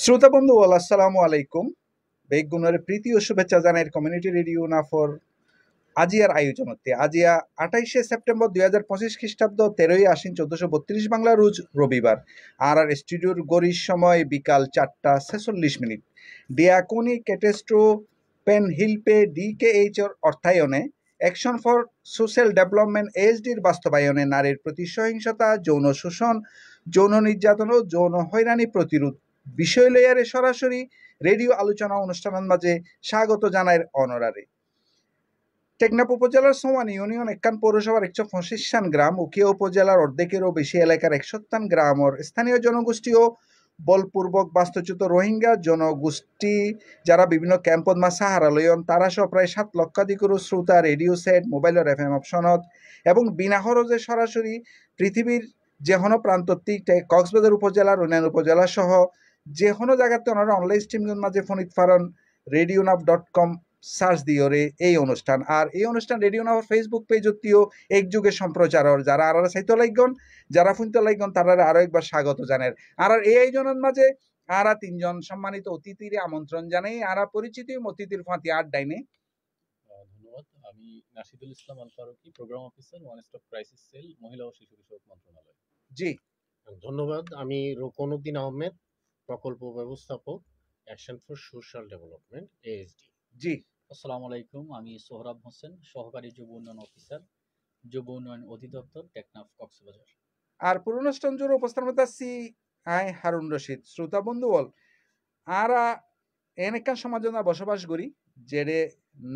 শ্রোতা বন্ধু আসসালামু আলাইকুম। বেগুনের প্রীতি ও শুভেচ্ছা জানাই কমিউনিটি রেডিও নাফর আজিয়ার আয়োজনতে আজিয়া 28 সেপ্টেম্বর 2025 খ্রিস্টাব্দ 13ই আশ্বিন 1432 বাংলা রোজ রবিবার। আর স্টুডিওর গড়ির সময় বিকাল 4:46 ডিয়াকোনি ক্যাটেস্ট্রো পেন হিলপে ডিকেএইচ এর অর্থায়নে অ্যাকশন ফর সোশ্যাল ডেভেলপমেন্ট এএসডির বাস্তবায়নে নারীর প্রতি সহিংসতা, যৌন শোষণ, যৌন নির্যাতন ও যৌন হয়রানি প্রতিরোধ বিষয় লইয়ারে সরাসরি রেডিও আলোচনা অনুষ্ঠানের মাঝে স্বাগত জানায় অনরারে। টেকনাফ উপজেলার সোয়ান ইউনিয়ন একান পৌরসভার 125 গ্রাম, উখিয়া উপজেলার অর্ধেকেরও বেশি এলাকার 107 গ্রামের স্থানীয় জনগোষ্ঠী ও বলপূর্বক বাস্তুচ্যুত রোহিঙ্গা জনগোষ্ঠী যারা বিভিন্ন ক্যাম্পত মা সাহারা লয়ন তারা সহ প্রায় 7 লক্ষাধিকেরও শ্রোতা রেডিও সেট, মোবাইলের এফএম অপশনত এবং বিনা খরচে সরাসরি পৃথিবীর যে কোনো প্রান্তটি কক্সবাজার উপজেলার অন্যান্য উপজেলা সহ যে কোনো জায়গাতে ওনারা অনলাইন স্ট্রিমিংয়ের মাঝে ফোনিত ফারন রেডিওনাভ.com সার্চ দিওরে এই অনুষ্ঠান। আর এই অনুষ্ঠান রেডিও নাভার ফেসবুক পেজতিও একযুগে সম্প্রচারর যারা আর সাহিত্য লাইগন যারা ফুনতে লাইগন তারা আরো একবার স্বাগত জানের। আর এই আয়োজনের মাঝে আরা তিনজন সম্মানিত অতিথির আমন্ত্রণ জানাই। আরা পরিচিত অতিথির ফাঁতি আড্ডাইনে। ধন্যবাদ। আমি Nashidul Islam Al Faruki, programme officer, one stop crisis cell, মহিলা ও শিশু বিষয়ক মন্ত্রণালয়। জি ধন্যবাদ। আমি রোকন উদ্দিন আহমেদ, প্রকল্প ব্যবস্থাপক, action for social development ASD. জি আসসালামু আলাইকুম, আমি সোহরাব হোসেন, সহকারী যুব উন্নয়ন অফিসার, যুব উন্নয়ন অধিদপ্তর, টেকনাফ, কক্সবাজার। আর পুরো অনুষ্ঠান জুড়ে উপস্থাপন আছি আই হারুন রশিদ। শ্রোতা বন্ধু বল আরা এনেকান সমাজে না বসবাস করি যেরে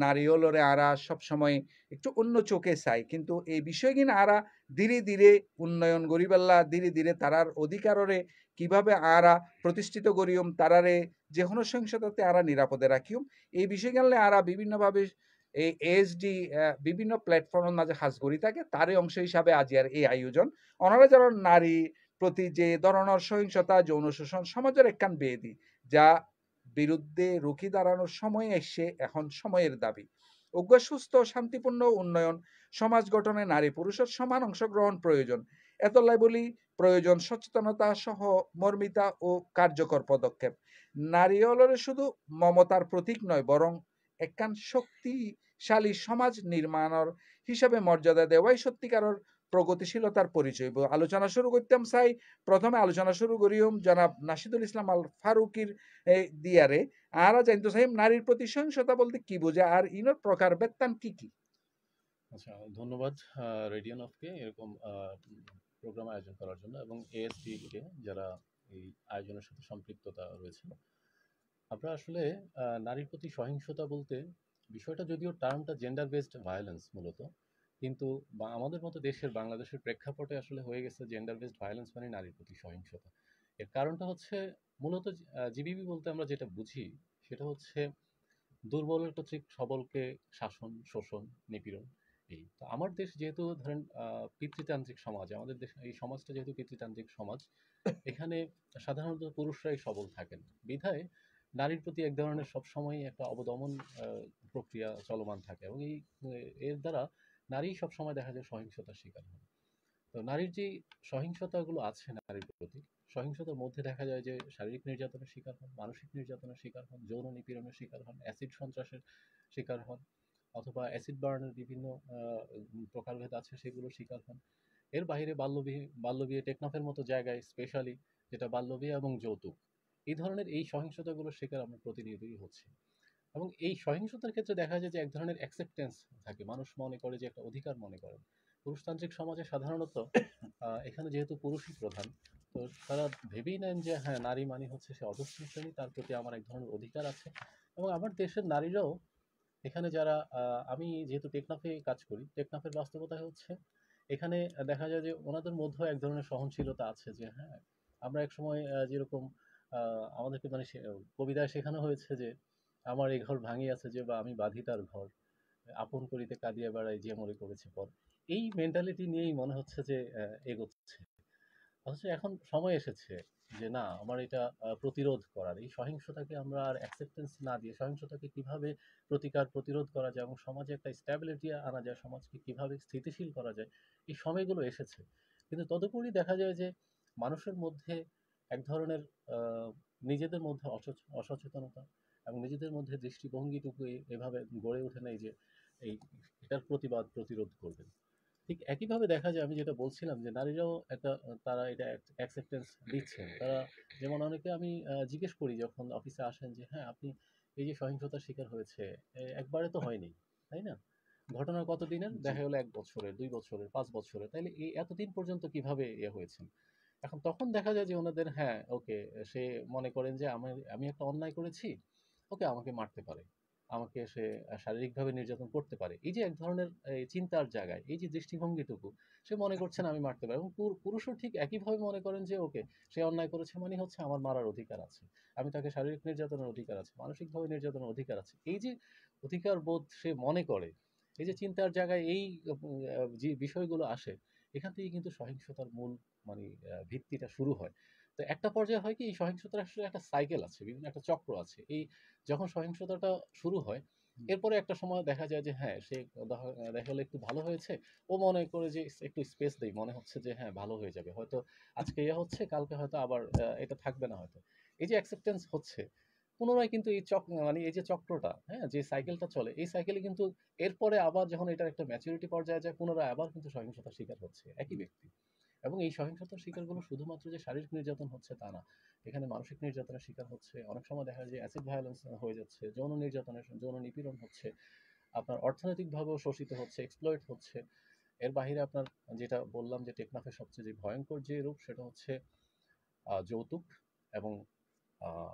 নারী হলরে আরা সবসময় একটু অন্য চোখে চাই, কিন্তু এই বিষয় কিনা আরা ধীরে ধীরে উন্নয়ন গরিবেল্লা ধীরে ধীরে তারার অধিকাররে কিভাবে আরা প্রতিষ্ঠিত করিম, তারারে যে কোনো সহিংসতাতে আরা নিরাপদে রাখিম এই বিষয় গেলে আরা বিভিন্নভাবে এই এসডি বিভিন্ন প্ল্যাটফর্মের মাঝে হাজ করি থাকে তারই অংশ হিসাবে আজি আর এই আয়োজন। ওনারা যারা নারী প্রতি যে ধরনের সহিংসতা, যৌন শোষণ সমাজের একখান বেদি যা বিরুদ্ধে রুখে দাঁড়ানোর সময় এসে এখন সময়ের দাবি। অজ্ঞ সুস্থ শান্তিপূর্ণ উন্নয়ন সমাজ গঠনে নারী পুরুষের সমান অংশগ্রহণ প্রয়োজন। এতলাই বলি প্রয়োজন সচেতনতা সহ মর্মিতা ও কার্যকর পদক্ষেপ। নারী হলরে শুধু মমতার প্রতীক নয় বরং একখান শক্তিশালী সমাজ নির্মাণের হিসাবে মর্যাদা দেওয়াই সত্যিকারের প্রগতিশীলতার পরিচয়। আলোচনা শুরু করতাম চাই। প্রথমে আলোচনা শুরু করিম জনাব নাশিদুল ইসলাম আল ফারুকির দিয়ারে। আরা জানতে চাই নারীর প্রতি সহিংসতা বলতে কি বোঝে আর ইনোর প্রকার বেত্তান কি কি। আচ্ছা, ধন্যবাদ রেডিও নফকে এরকম প্রোগ্রাম আয়োজন করার জন্য এবং এএসডি কে যারা এই আয়োজনের সাথে সম্পৃক্ততা রয়েছে। আমরা আসলে নারীর প্রতি সহিংসতা বলতে বিষয়টা যদিও টার্মটা জেন্ডার বেসড ভায়োলেন্স মূলত, কিন্তু আমাদের মতো দেশের বাংলাদেশের প্রেক্ষাপটে আসলে হয়ে গেছে জেন্ডার বেসড ভায়োলেন্স মানে নারীর প্রতি সহিংসতা। এর কারণটা হচ্ছে মূলত জিবিবি বলতে আমরা যেটা বুঝি সেটা হচ্ছে দুর্বলের কর্তৃক সবলকে শাসন, শোষণ, নিপীড়ন। এই তো আমার দেশ যেহেতু ধরেন পিতৃতান্ত্রিক সমাজ, আমাদের দেশ এই সমাজটা যেহেতু পিতৃতান্ত্রিক সমাজ, এখানে সাধারণত পুরুষরাই সবল থাকেন বিধায় নারীর প্রতি এক ধরনের সবসময় একটা অবদমন প্রক্রিয়া চলমান থাকে এবং এর দ্বারা নারী সবসময় দেখা যায় সহিংসতার শিকার হন। তো নারীর যে সহিংসতাগুলো আছে নারীর প্রতি, সহিংসতার মধ্যে দেখা যায় যে শারীরিক নির্যাতনের শিকার হন, মানসিক নির্যাতনের শিকার হন, যৌন নিপীড়নের শিকার হন, অ্যাসিড সন্ত্রাসের শিকার হন, অথবা অ্যাসিড বার্নের বিভিন্ন প্রকারভেদ আছে সেগুলোর শিকার হন। এর বাইরে বাল্যবিয়ে টেকনাফের মতো জায়গায় স্পেশালি যেটা বাল্যবিয়ে এবং যৌতুক, এই ধরনের এই সহিংসতাগুলোর শিকার আমরা প্রতিনিয়তই হচ্ছি। এবং এই সহিংসতার ক্ষেত্রে দেখা যায় যে এক ধরনের অ্যাকসেপ্টেন্স থাকে, মানুষ মনে করে যে একটা অধিকার মনে করেন। পুরুষতান্ত্রিক সমাজে সাধারণত এখানে যেহেতু পুরুষই প্রধান, তো তারা ভেবেই নেন যে হ্যাঁ, নারী মানে হচ্ছে সে অধস্থ শ্রেণী, তার প্রতি আমার এক ধরনের অধিকার আছে। এবং আমার দেশের নারীরাও এখানে যারা আমি যেহেতু টেকনাফে কাজ করি, টেকনাফের বাস্তবতা হচ্ছে এখানে দেখা যায় যে ওনাদের মধ্যেও এক ধরনের সহনশীলতা আছে যে হ্যাঁ, আমরা এক সময় যেরকম আমাদেরকে মানে কবিতায় শেখানো হয়েছে যে আমার এই ঘর ভাঙিয়াছে যে, বা আমি বাঁধি তার ঘর, আপন করিতে কাঁদিয়া বেড়াই যে মরে করেছে পর। এই মেন্টালিটি নিয়েই মনে হচ্ছে যে এগোচ্ছে। অথচ এখন সময় এসেছে যে না, আমার এটা প্রতিরোধ করার, এই সহিংসতাকে আমরা আর অ্যাকসেপ্টেন্স না দিয়ে সহিংসতাকে কিভাবে প্রতিরোধ করা যায় এবং সমাজে একটা স্ট্যাবিলিটি আনা যায়, সমাজকে কিভাবে স্থিতিশীল করা যায়, এই সময়গুলো এসেছে। কিন্তু তদুপরি দেখা যায় যে মানুষের মধ্যে এক ধরনের নিজেদের মধ্যে অসচেতনতা এবং নিজেদের মধ্যে দৃষ্টিভঙ্গিটুকু এভাবে গড়ে ওঠে নাই যে এই এটার প্রতিরোধ করবেন। ঠিক একইভাবে দেখা যায়, আমি যেটা বলছিলাম যে নারীরাও একটা তারা এটা অ্যাকসেপ্টেন্স দিচ্ছেন। তারা যেমন অনেকে আমি জিজ্ঞেস করি যখন অফিসে আসেন যে হ্যাঁ আপনি এই যে সহিংসতার শিকার হয়েছে একবারে তো হয়নি, তাই না? ঘটনা কতদিনের? জি। দেখা গেলো ১ বছরের, ২ বছরের, ৫ বছরের। তাইলে এই এতদিন পর্যন্ত কিভাবে হয়েছেন? এখন তখন দেখা যায় যে ওনাদের হ্যাঁ, ওকে, সে মনে করেন যে আমি একটা অন্যায় করেছি, ওকে আমাকে মারতে পারে। আমাকে সে শারীরিকভাবে নির্যাতন করতে পারে। এই যে এক ধরনের এই চিন্তার জায়গায়, এই যে দৃষ্টিভঙ্গিটুকু, সে মনে করছেন আমি মারতে পারি, এবং পুরুষও ঠিক একইভাবে মনে করেন যে ওকে, সে অন্যায় করেছে মানে হচ্ছে আমার মারার অধিকার আছে। আমি তাকে শারীরিক নির্যাতনের অধিকার আছে, মানসিকভাবে নির্যাতনের অধিকার আছে। এই যে অধিকার বোধ সে মনে করে, এই যে চিন্তার জায়গায় এই যে বিষয়গুলো আসে, এখান থেকে কিন্তু সহিংসতার মূল মানে ভিত্তিটা শুরু হয়। তো একটা পর্যায়ে হয় কি, এই সহিংসতার আসলে একটা সাইকেল আছে, বিভিন্ন একটা চক্র আছে। এই যখন সহিংসতাটা শুরু হয়, এরপরে একটা সময় দেখা যায় যে হ্যাঁ, সে দেখা গেলো একটু ভালো হয়েছে। ও মনে করে যে একটু স্পেস দেই। মনে হচ্ছে যে হ্যাঁ, ভালো হয়ে যাবে। হয়তো আজকে হচ্ছে, কালকে হয়তো আবার এটা থাকবে না হয়তো। এই যে অ্যাকসেপ্টেন্স হচ্ছে, পুনরায় কিন্তু এই মানে এই যে চক্রটা, হ্যাঁ? যে সাইকেলটা চলে, এই সাইকেলে কিন্তু এরপরে আবার যখন এটার একটা ম্যাচুরিটি পর্যায়ে যায়, পুনরায় আবার কিন্তু সহিংসতার শিকার হচ্ছে একই ব্যক্তি। এবং এই সহিংসতার শিকারগুলো শুধুমাত্র যে শারীরিক নির্যাতন হচ্ছে তা না। এখানে মানসিক নির্যাতনের শিকার হচ্ছে। অনেক সময় দেখা যায় যে অ্যাসিড ভায়োলেন্স হয়ে যাচ্ছে, যৌন নিপীড়ন হচ্ছে। আপনার অর্থনৈতিকভাবেও শোষিত হচ্ছে, এক্সপ্লয়েট হচ্ছে। এর বাহিরে আপনার যেটা বললাম যে টেকনাফের সবচেয়ে যে ভয়ংকর যে রূপ, সেটা হচ্ছে যৌতুক এবং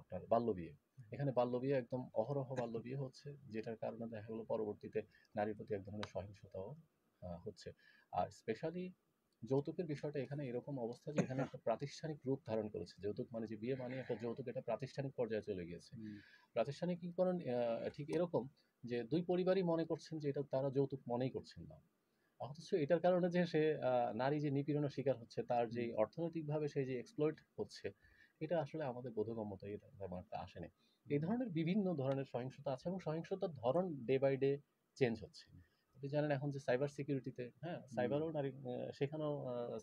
আপনার বাল্যবিয়ে। এখানে বাল্যবিয়ে একদম অহরহ বাল্যবিয়ে হচ্ছে, যেটার কারণে দেখা গেলো পরবর্তীতে নারীর প্রতি এক ধরনের সহিংসতাও হচ্ছে। আর স্পেশালি যৌতুকের বিষয়টা এখানে এরকম অবস্থা যে এখানে একটা প্রাতিষ্ঠানিক রূপ ধারণ করেছে। যৌতুক মানে যে বিয়ে মানে একটা যৌতুক, এটা প্রাতিষ্ঠানিক পর্যায়ে চলে গিয়েছে। প্রাতিষ্ঠানিকীকরণ ঠিক এরকম যে ২ পরিবারই মনে করছেন যে এটা তারা যৌতুক মনেই করছেন না। অথচ এটার কারণে যে সে নারী যে নিপীড়নের শিকার হচ্ছে, তার যে অর্থনৈতিকভাবে সে যে এক্সপ্লয়েট হচ্ছে, এটা আসলে আমাদের বোধগম্যতায় এটা তেমন একটা আসেনি। এই ধরনের বিভিন্ন ধরনের সহিংসতা আছে, এবং সহিংসতার ধরন ডে বাই ডে চেঞ্জ হচ্ছে। আপনি জানেন এখন যে সাইবার সিকিউরিটিতে, হ্যাঁ, সাইবারও নারী সেখানেও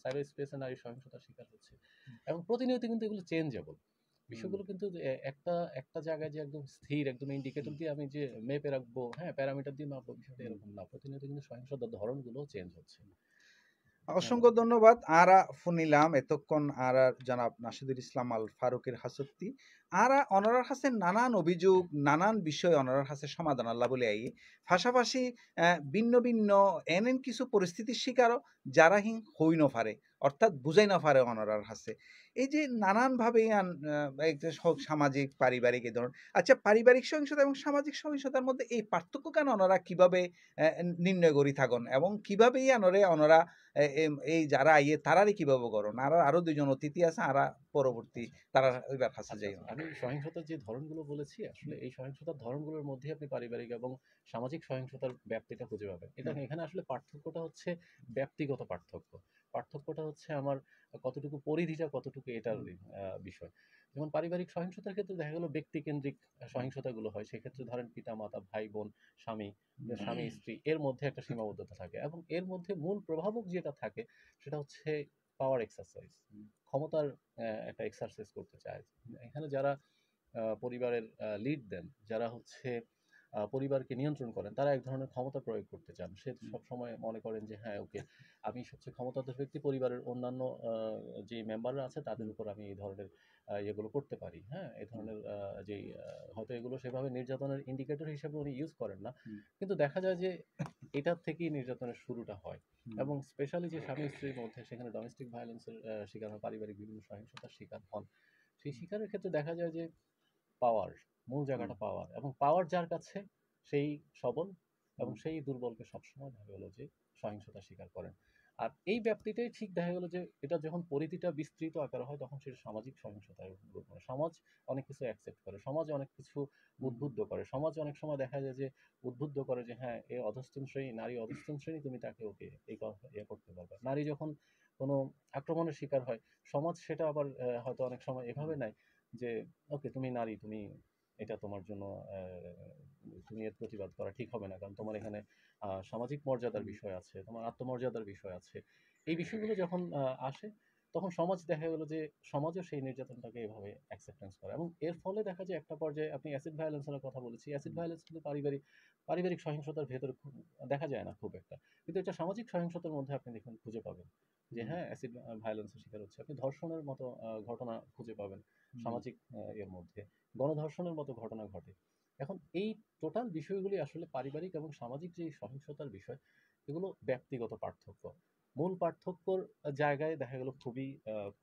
সাইবার স্পেসে নারী সহিংসতার শিকার হচ্ছে। এবং প্রতিনিয়ত কিন্তু এগুলো চেঞ্জেবল। বিষয়গুলো কিন্তু যে একটা জায়গায় যে একদম স্থির, একদম ইন্ডিকেটর দিয়ে আমি যে মেপে রাখবো, হ্যাঁ, প্যারামিটার দিয়ে মাপবো, বিষয়টা এরকম না। প্রতিনিয়ত কিন্তু সহিংসতার ধরনগুলো চেঞ্জ হচ্ছে। অসংখ্য ধন্যবাদ। আরা ফুনিলাম এতক্ষণ আরা জনাব নাশিদুল ইসলাম আল ফারুকের হাসত্তি আরা অনরার হাসে নানান অভিযোগ নানান বিষয় অনরার হাসে সমাধান আল্লাহ বলে আই পাশাপাশি ভিন্ন ভিন্ন এনেন কিছু পরিস্থিতির শিকারও যারা হিং হই ন পারে অর্থাৎ বুঝাই না পারে অনরার হাসে এই যে নানানভাবে সামাজিক পারিবারিক এই ধরনের আচ্ছা পারিবারিক সহিংসতা এবং সামাজিক সহিংসতার মধ্যে এই পার্থক্য কেন ওনারা কিভাবে নির্ণয় করি থাকুন এবং কিভাবে ওনারা এই যারা আইয়ে তারারই কিভাবে করুন আর আরো দুজন অতিথি আছে আরা পরবর্তী তারা এবার কাছে যাই আমি সহিংসতার যে ধরনগুলো বলেছি, আসলে এই সহিংসতার ধরনগুলোর মধ্যে আপনি পারিবারিক এবং সামাজিক সহিংসতার ব্যাপ্তিটা খুঁজে পাবেন। এখানে আসলে পার্থক্যটা হচ্ছে ব্যক্তিগত পার্থক্য। পার্থক্যটা হচ্ছে আমার কতটুকু পরিধিটা কতটুকু, এটার বিষয়। যেমন পারিবারিক সহিংসতার ক্ষেত্রে দেখা গেল ব্যক্তিকেন্দ্রিক সহিংসতাগুলো হয়। সেক্ষেত্রে ধরেন পিতা মাতা, ভাই বোন, স্বামী স্ত্রী, এর মধ্যে একটা সীমাবদ্ধতা থাকে, এবং এর মধ্যে মূল প্রভাবক যেটা থাকে সেটা হচ্ছে পাওয়ার এক্সারসাইজ, ক্ষমতার একটা এক্সারসাইজ করতে চায়। এখানে যারা পরিবারের লিড দেন, যারা হচ্ছে পরিবারকে নিয়ন্ত্রণ করেন, তারা এক ধরনের ক্ষমতা প্রয়োগ করতে চান। সে সবসময় মনে করেন যে হ্যাঁ, ওকে, আমি সবচেয়ে ক্ষমতাধর ব্যক্তি, পরিবারের অন্যান্য যে মেম্বাররা আছে তাদের উপর আমি এই ধরনের ইয়েগুলো করতে পারি। হ্যাঁ, এই ধরনের যেই হয়তো এগুলো সেভাবে নির্যাতনের ইন্ডিকেটর হিসেবে উনি ইউজ করেন না, কিন্তু দেখা যায় যে এটার থেকেই নির্যাতনের শুরুটা হয়। এবং স্পেশালি যে স্বামী স্ত্রীর মধ্যে, সেখানে ডোমেস্টিক ভায়োলেন্সের শিকার হয়, পারিবারিক বিভিন্ন সহিংসতার শিকার হন। সেই শিকারের ক্ষেত্রে দেখা যায় যে পাওয়ার, মূল জায়গাটা পাওয়ার, এবং পাওয়ার যার কাছে সেই সবল, এবং সেই দুর্বলকে সবসময় দেখা গেল যে সহিংসতার শিকার করেন। আর এই ব্যাপ্তিটাই ঠিক দেখা গেল যে এটা যখন পরিধিটা বিস্তৃত আকার হয়, তখন সেটা সামাজিক সহিংসতায় রূপ নেয়। সমাজ অনেক কিছু অ্যাকসেপ্ট করে, সমাজ অনেক কিছু উদ্বুদ্ধ করে, সমাজ অনেক সময় দেখা যায় যে উদ্বুদ্ধ করে যে হ্যাঁ, এ অধস্তন শ্রেণী, নারী অধস্তন শ্রেণী, তুমি তাকে ওকে এই কথা করতে পারবে। নারী যখন কোনো আক্রমণের শিকার হয়, সমাজ সেটা আবার হয়তো অনেক সময় এভাবে নেয় যে ওকে, তুমি নারী, তুমি এটা তোমার জন্য তুমি এর প্রতিবাদ করা ঠিক হবে না, কারণ তোমার এখানে সামাজিক মর্যাদার বিষয় আছে, তোমার আত্মমর্যাদার বিষয় আছে। এই বিষয়গুলো যখন আসে, তখন সমাজ দেখা গেল যে সমাজও সেই নির্যাতনটাকে এভাবে অ্যাকসেপ্টেন্স করে, এবং এর ফলে দেখা যায় একটা পর্যায়ে, আপনি অ্যাসিড ভায়োলেন্সের কথা বলেছি, অ্যাসিড ভায়োলেন্স কিন্তু পারিবারিক সহিংসতার ভেতরে দেখা যায় না খুব একটা, কিন্তু এটা সামাজিক সহিংসতার মধ্যে আপনি দেখুন খুঁজে পাবেন যে হ্যাঁ অ্যাসিড ভায়োলেন্সের শিকার হচ্ছে, আপনি ধর্ষণের মতো ঘটনা খুঁজে পাবেন সামাজিক এর মধ্যে, গণধর্ষণের মতো ঘটনা ঘটে। এখন এই টোটাল বিষয়গুলি আসলে পারিবারিক এবং সামাজিক যে সহিংসতার বিষয়, এগুলো ব্যক্তিগত পার্থক্য, মূল পার্থক্যর জায়গায় দেখা গেল খুবই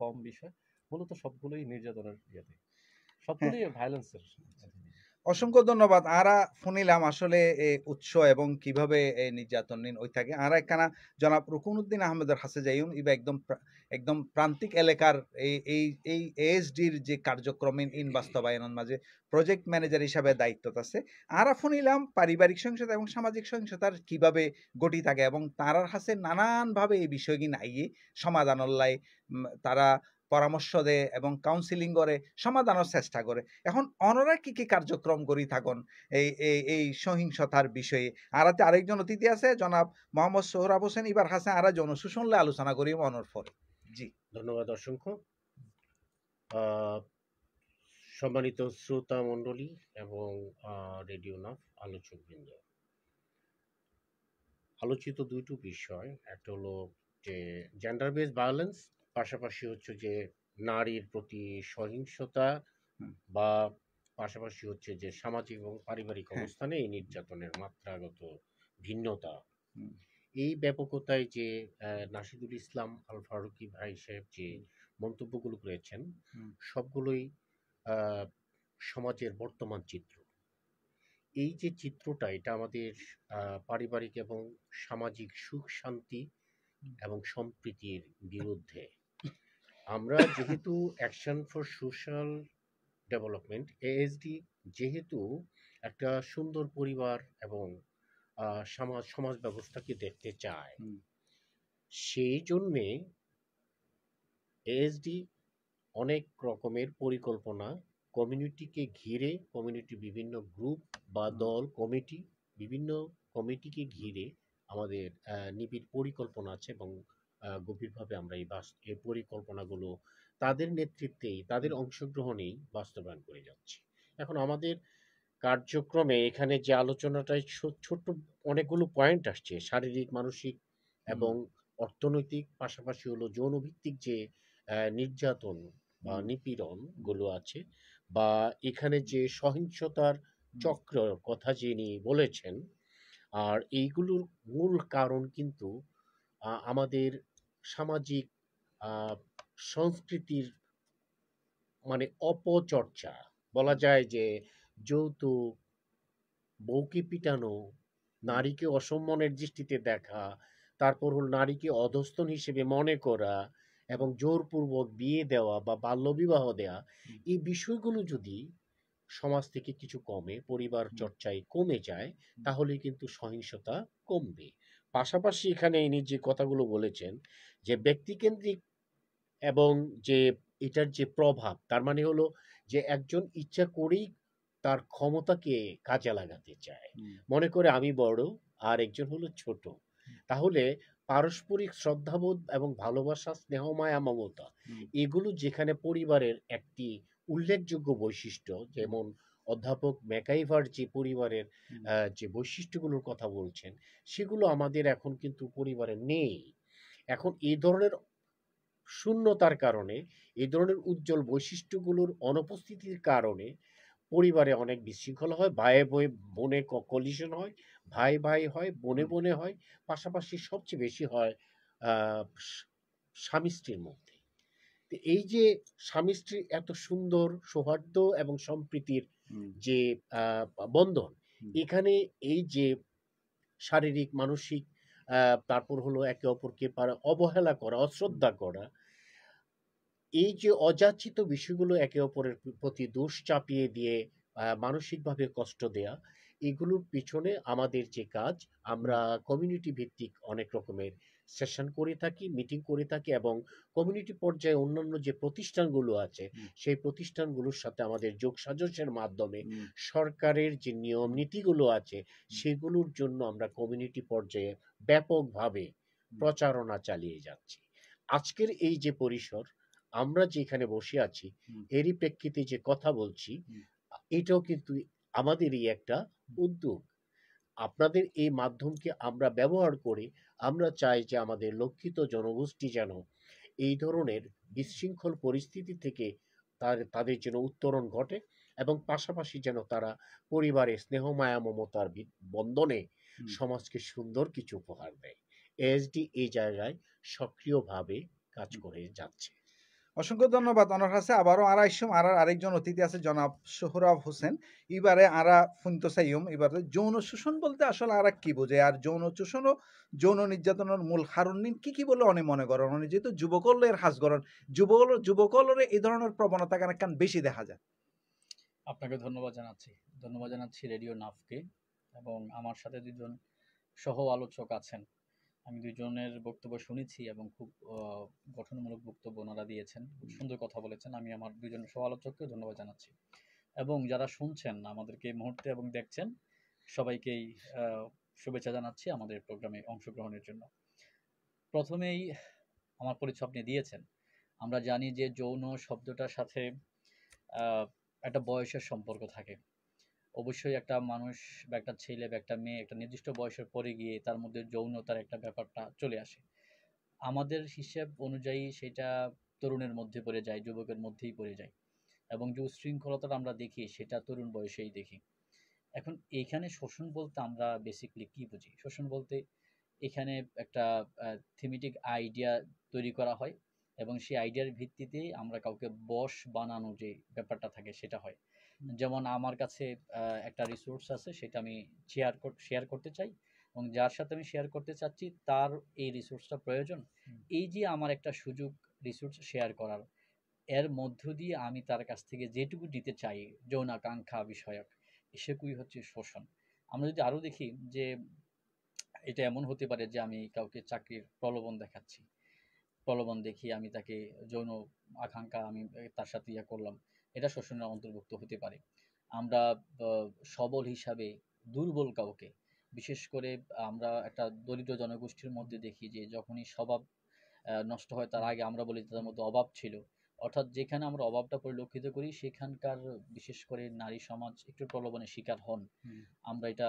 কম বিষয়, মূলত সবগুলোই নির্যাতনের ইয়েতে, হ্যাঁ, সবগুলোই ভায়োলেন্সের। অসংখ্য ধন্যবাদ। আরা শুনিলাম আসলে উৎস এবং কিভাবে নির্যাতন নিন ওই থাকে। আর একখানা জনাব রুকনউদ্দিন আহমেদের কাছে যাইউন, ইবা একদম প্রান্তিক এলাকার এই এএসডির যে কার্যক্রম ইন বাস্তবায়নের মাঝে প্রজেক্ট ম্যানেজার হিসাবে দায়িত্ব আছে। আরা শুনিলাম পারিবারিক সহিংসতা এবং সামাজিক সহিংসতার কিভাবে গতি থাকে এবং তারার কাছে নানানভাবে এই বিষয়গুলি আইয়ে সমাধানের লাই তারা পরামর্শ দেয় এবং কাউন্সিলিং করে সমাধানের চেষ্টা করে। এখন অনরা কি কি কার্যক্রম করি থাকুন এই সহিংসতার বিষয়ে। আরাতে আরেকজন অতিথি আছে জনাব মোহাম্মদ সোহরাব হোসেন, ইবার হাসে আরা জনশোষণলে আলোচনা করি অনর পরে। জি ধন্যবাদ অসংখ্য। সম্মানিত শ্রোতা মণ্ডলী এবং রেডিও নাফ আলোচক বৃন্দ, আলোচিত দুইটি বিষয়, একটা হলো যে জেন্ডার বেস ভায়োলেন্স, পাশাপাশি হচ্ছে যে নারীর প্রতি সহিংসতা, বা পাশাপাশি হচ্ছে যে সামাজিক এবং পারিবারিক অবস্থানে এই নির্যাতনের মাত্রাগত ভিন্নতা। এই ব্যাপকতায় যে নাশিদুল ইসলাম আল ফারুকি ভাই সাহেব যে মন্তব্যগুলো করেছেন, সবগুলোই সমাজের বর্তমান চিত্র। এই যে চিত্রটা, এটা আমাদের পারিবারিক এবং সামাজিক সুখ শান্তি এবং সম্প্রীতির বিরুদ্ধে। আমরা যেহেতু action for social development ASD, যেহেতু একটা সুন্দর পরিবার এবং সমাজ ব্যবস্থাকে দেখতে চায়, সেই জন্যে এএসডি অনেক রকমের পরিকল্পনা কমিউনিটিকে ঘিরে, কমিউনিটি বিভিন্ন গ্রুপ বা দল কমিটি, বিভিন্ন কমিটিকে ঘিরে আমাদের নিবিড় পরিকল্পনা আছে, এবং গভীরভাবে আমরা এই পরিকল্পনাগুলো তাদের নেতৃত্বেই, তাদের অংশগ্রহণেই বাস্তবায়ন করে যাচ্ছি। এখন আমাদের কার্যক্রমে এখানে যে আলোচনাটায় ছোট্ট অনেকগুলো পয়েন্ট আসছে, শারীরিক, মানসিক এবং অর্থনৈতিক, পাশাপাশি হলো যৌনভিত্তিক যে নির্যাতন বা নিপীড়ন গুলো আছে, বা এখানে যে সহিংসতার চক্র কথা যিনি বলেছেন, আর এইগুলোর মূল কারণ কিন্তু আমাদের সামাজিক সংস্কৃতির মানে অপচর্চা। বলা যায় যে যৌতুক, বউকে পিটানো, নারীকে অসম্মানের দৃষ্টিতে দেখা, তারপর হল নারীকে অধস্তন হিসেবে মনে করা এবং জোরপূর্বক বিয়ে দেওয়া বা বাল্যবিবাহ দেওয়া, এই বিষয়গুলো যদি সমাজ থেকে কিছু কমে, পরিবার চর্চায় কমে যায়, তাহলে কিন্তু সহিংসতা কমবে। পাশাপাশি এখানে ইনি যে কথাগুলো বলেছেন যে ব্যক্তিকেন্দ্রিক এবং যে এটার যে প্রভাব, তার মানে হলো যে একজন ইচ্ছা করেই তার ক্ষমতাকে কাজে লাগাতে চায়, মনে করে আমি বড় আর একজন হলো ছোট। তাহলে পারস্পরিক শ্রদ্ধাবোধ এবং ভালোবাসা, স্নেহ, মায়া, মমতা, এগুলো যেখানে পরিবারের একটি উল্লেখযোগ্য বৈশিষ্ট্য, যেমন অধ্যাপক ম্যাকাইভার যে পরিবারের যে বৈশিষ্ট্যগুলোর কথা বলছেন, সেগুলো আমাদের এখন কিন্তু পরিবারে নেই। এখন এই ধরনের শূন্যতার কারণে, এই ধরনের উজ্জ্বল বৈশিষ্ট্যগুলোর অনুপস্থিতির কারণে পরিবারে অনেক বিশৃঙ্খলা হয়, ভাইয়ে বোনে কলিশন হয়, ভাই ভাই হয়, বোনে বোনে হয়, পাশাপাশি সবচেয়ে বেশি হয় স্বামী স্ত্রীর মধ্যে। তো এই যে স্বামী স্ত্রীর এত সুন্দর সৌহার্দ্য এবং সম্প্রীতির যে বন্ধন, এখানে এই যে শারীরিক, মানসিক, তারপর হলো একে অপরকে অবহেলা করা, অশ্রদ্ধা করা, এই যে অযাচিত বিষয়গুলো একে অপরের প্রতি দোষ চাপিয়ে দিয়ে মানসিকভাবে কষ্ট দেয়া, এগুলোর পিছনে আমাদের যে কাজ, আমরা কমিউনিটি ভিত্তিক অনেক রকমের সেশন করে থাকি, মিটিং করে থাকি, এবং কমিউনিটি পর্যায়ে অন্যান্য যে প্রতিষ্ঠানগুলো আছে, সেই প্রতিষ্ঠানগুলোর সাথে আমাদের যোগসাজশের মাধ্যমে সরকারের যে নিয়ম নীতিগুলো আছে, সেগুলোর জন্য আমরা কমিউনিটি পর্যায়ে ব্যাপকভাবে প্রচারণা চালিয়ে যাচ্ছি। আজকের এই যে পরিসর, আমরা যেখানে বসে আছি, হুম, এরই প্রেক্ষিতে যে কথা বলছি, হুম, এটাও কিন্তু আমাদেরই একটা উদ্যোগ। আপনাদের এই মাধ্যমকে আমরা ব্যবহার করে আমরা চাই যে আমাদের লক্ষিত জনগোষ্ঠী যেন এই ধরনের বিশৃঙ্খল পরিস্থিতি থেকে তাদের যেন উত্তরণ ঘটে, এবং পাশাপাশি যেন তারা পরিবারের স্নেহ মায়া মমতার বন্ধনে হুম। সমাজকে সুন্দর কিছু উপহার দেয়। এএসডি এই জায়গায় সক্রিয়ভাবে কাজ করে যাচ্ছে। অসংখ্য ধন্যবাদ অনার কাছে। আবারও আড়াইশো আর আরেকজন অতিথি আছে জনাব সোহরাব হোসেন। এবারে আরা ফুনতো চাইম এবারে যৌন শোষণ বলতে আসলে আরা কি বোঝে, আর যৌন শোষণ ও যৌন নির্যাতনের মূল কারণ কি বলে অনেক মনে করেন, যেহেতু যুবকলের হাজ করেন যুবকলরে এই ধরনের প্রবণতা কেন বেশি দেখা যায়? আপনাকে ধন্যবাদ জানাচ্ছি রেডিও নাফকে, এবং আমার সাথে দুজন সহ আলোচক আছেন। আমি দুজনের বক্তব্য শুনেছি এবং খুব গঠনমূলক বক্তব্য ওনারা দিয়েছেন, খুব সুন্দর কথা বলেছেন। আমি আমার দুজন সহ আলোচককেও ধন্যবাদ জানাচ্ছি, এবং যারা শুনছেন আমাদেরকে এই মুহূর্তে এবং দেখছেন সবাইকেই শুভেচ্ছা জানাচ্ছি আমাদের প্রোগ্রামে অংশগ্রহণের জন্য। প্রথমেই আমার পরিচয় আপনি দিয়েছেন। আমরা জানি যে যৌন শব্দটার সাথে একটা বয়সের সম্পর্ক থাকে। অবশ্যই একটা মানুষ বা একটা ছেলে বা একটা মেয়ে একটা নির্দিষ্ট বয়সের পরে গিয়ে তার মধ্যে যৌনতার একটা ব্যাপারটা চলে আসে। আমাদের হিসেব অনুযায়ী সেটা তরুণের মধ্যে পড়ে যায়, যুবকের মধ্যেই পড়ে যায়, এবং যে উচ্ছৃঙ্খলতাটা আমরা দেখি সেটা তরুণ বয়সেই দেখি। এখন এইখানে শোষণ বলতে আমরা বেসিক্যালি কি বুঝি? শোষণ বলতে এখানে একটা থিমেটিক আইডিয়া তৈরি করা হয়, এবং সেই আইডিয়ার ভিত্তিতেই আমরা কাউকে বশ বানানো যে ব্যাপারটা থাকে সেটা হয়। যেমন আমার কাছে একটা রিসোর্স আছে, সেটা আমি শেয়ার করতে চাই, এবং যার সাথে আমি শেয়ার করতে চাচ্ছি তার এই রিসোর্সটা প্রয়োজন। এই যে আমার একটা সুযোগ রিসোর্স শেয়ার করার, এর মধ্য দিয়ে আমি তার কাছ থেকে যেটুকু দিতে চাই যৌনাকাঙ্ক্ষা বিষয়ক, সেগুলোই হচ্ছে শোষণ। আমরা যদি আরো দেখি যে এটা এমন হতে পারে যে আমি কাউকে চাকরির প্রলোভন দেখাচ্ছি, প্রলোভন দেখিয়ে আমি তাকে যৌন আকাঙ্ক্ষা আমি তার সাথে ইয়া করলাম, এটা শোষণের অন্তর্ভুক্ত হতে পারে। আমরা সবল হিসাবে দুর্বল কাউকে, বিশেষ করে আমরা একটা দরিদ্র জনগোষ্ঠীর মধ্যে দেখি যে যখনই স্বভাব নষ্ট হয় তার আগে আমরা বলি তাদের মধ্যে অভাব ছিল। অর্থাৎ যেখানে আমরা অভাবটা পরিলক্ষিত করি সেখানকার বিশেষ করে নারী সমাজ একটু প্রলোভনের শিকার হন। আমরা এটা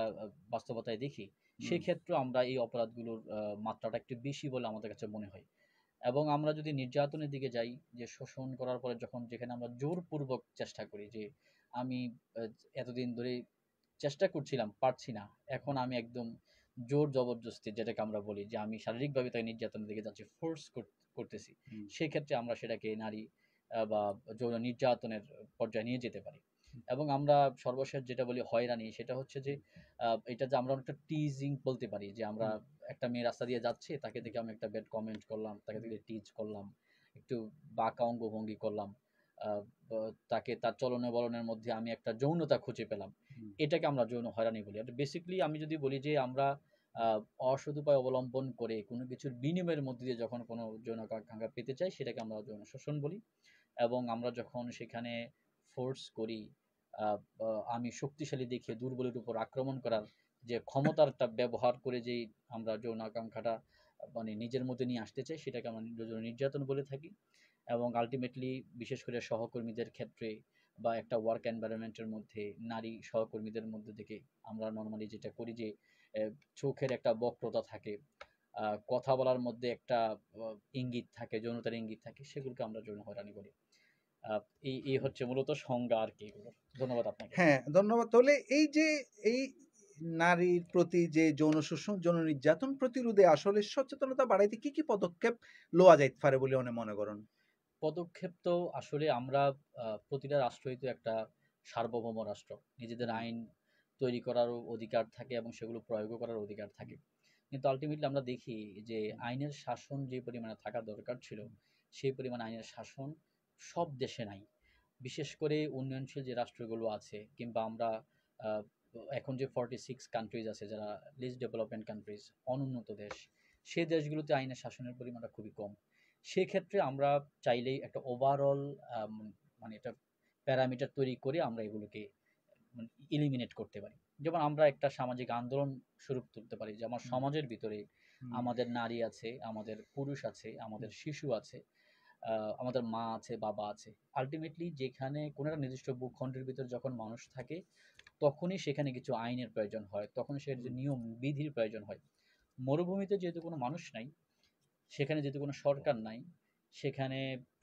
বাস্তবতায় দেখি। সেক্ষেত্রে আমরা এই অপরাধগুলোর মাত্রাটা একটু বেশি বলে আমাদের কাছে মনে হয়। এবং আমরা যদি নির্যাতনের দিকে যাই, যে শোষণ করার পরে যেখানে আমরা জোরপূর্বক চেষ্টা করি যে আমি এতদিন ধরে চেষ্টা করছিলাম, পারছি না। এখন আমি একদম জোর জবরদস্তি যেটাকে আমরা বলি যে আমি শারীরিকভাবে তাকে নির্যাতনের দিকে যাচ্ছি, ফোর্স করতেছি। সেক্ষেত্রে আমরা সেটাকে নারী বা যৌন নির্যাতনের পর্যায়ে নিয়ে যেতে পারি। এবং আমরা সর্বশেষ যেটা বলি হয়রানি, সেটা হচ্ছে যে এটা যে আমরা অনেকটা টিজিং বলতে পারি, যে আমরা একটা মেয়ে রাস্তা দিয়ে যাচ্ছে, তাকে দেখে আমি একটা ব্যাড কমেন্ট করলাম, তাকে দেখে টিজ করলাম, একটু বাঁকা অঙ্গভঙ্গি করলাম, আহ, তাকে তার চলনে বলনের মধ্যে আমি একটা যৌনতা খুঁজে পেলাম। এটাকে আমরা যৌন হয়রানি বলি। এটা বেসিক্যালি আমি যদি বলি যে আমরা আহ, অসৎ উপায় অবলম্বন করে কোনো কিছুর বিনিময়ের মধ্যে দিয়ে যখন কোনো যৌন আকাঙ্ক্ষা পেতে চাই সেটাকে আমরা যৌন শোষণ বলি। এবং আমরা যখন সেখানে ফোর্স করি, আমি শক্তিশালী দেখিয়ে দুর্বলের উপর আক্রমণ করার যে ক্ষমতারটা ব্যবহার করে যেই আমরা যৌন আকাঙ্ক্ষাটা মানে নিজের মধ্যে নিয়ে আসতে চাই, সেটাকে আমরা যৌন নির্যাতন বলে থাকি। এবং আলটিমেটলি বিশেষ করে সহকর্মীদের ক্ষেত্রে বা একটা ওয়ার্ক এনভায়রনমেন্টের মধ্যে নারী সহকর্মীদের মধ্যে থেকে আমরা নর্মালি যেটা করি যে চোখের একটা বক্রতা থাকে, কথা বলার মধ্যে একটা ইঙ্গিত থাকে, যৌনতার ইঙ্গিত থাকে, সেগুলোকে আমরা যৌন হয়রানি বলি। আহ, এই হচ্ছে মূলত সংজ্ঞা আর কি এগুলো। ধন্যবাদ আপনাকে। হ্যাঁ, ধন্যবাদ। তাহলে এই যে এই নারীর প্রতি যে যৌন শোষণ যৌন নির্যাতন প্রতিরোধে আসলে সচেতনতা বাড়াইতে কি পদক্ষেপ লওয়া যাইতে পারে বলে মনে করেন? পদক্ষেপ তো আসলে আমরা প্রতিটা রাষ্ট্রই তো একটা সার্বভৌম রাষ্ট্র, নিজেদের আইন তৈরি করারও অধিকার থাকে এবং সেগুলো প্রয়োগও করার অধিকার থাকে। কিন্তু আলটিমেটলি আমরা দেখি যে আইনের শাসন যে পরিমাণে থাকা দরকার ছিল সেই পরিমাণ আইনের শাসন সব দেশে নাই। বিশেষ করে উন্নয়নশীল যে রাষ্ট্রগুলো আছে, কিংবা আমরা আহ, এখন যে 46 কান্ট্রিজ আছে যারা লিস্ট ডেভেলপমেন্ট কান্ট্রিজ, অনুন্নত দেশ, সেই দেশগুলোতে আইনের শাসনের পরিমাণটা খুবই কম। সেক্ষেত্রে আমরা চাইলেই একটা ওভারঅল মানে একটা প্যারামিটার তৈরি করে আমরা এগুলোকে ইলিমিনেট করতে পারি। যেমন আমরা একটা সামাজিক আন্দোলন শুরু করতে পারি যে আমার সমাজের ভিতরে আমাদের নারী আছে, আমাদের পুরুষ আছে, আমাদের শিশু আছে, আমাদের মা আছে, বাবা আছে। আল্টিমেটলি যেখানে কোনো একটা নির্দিষ্ট ভূখণ্ডের ভিতর যখন মানুষ থাকে, তখনই সেখানে কিছু আইনের প্রয়োজন হয়, তখন সেখানে যে নিয়ম বিধির প্রয়োজন হয়। মরুভূমিতে যেহেতু কোনো মানুষ নাই, সেখানে যেহেতু কোনো সরকার নাই, সেখানে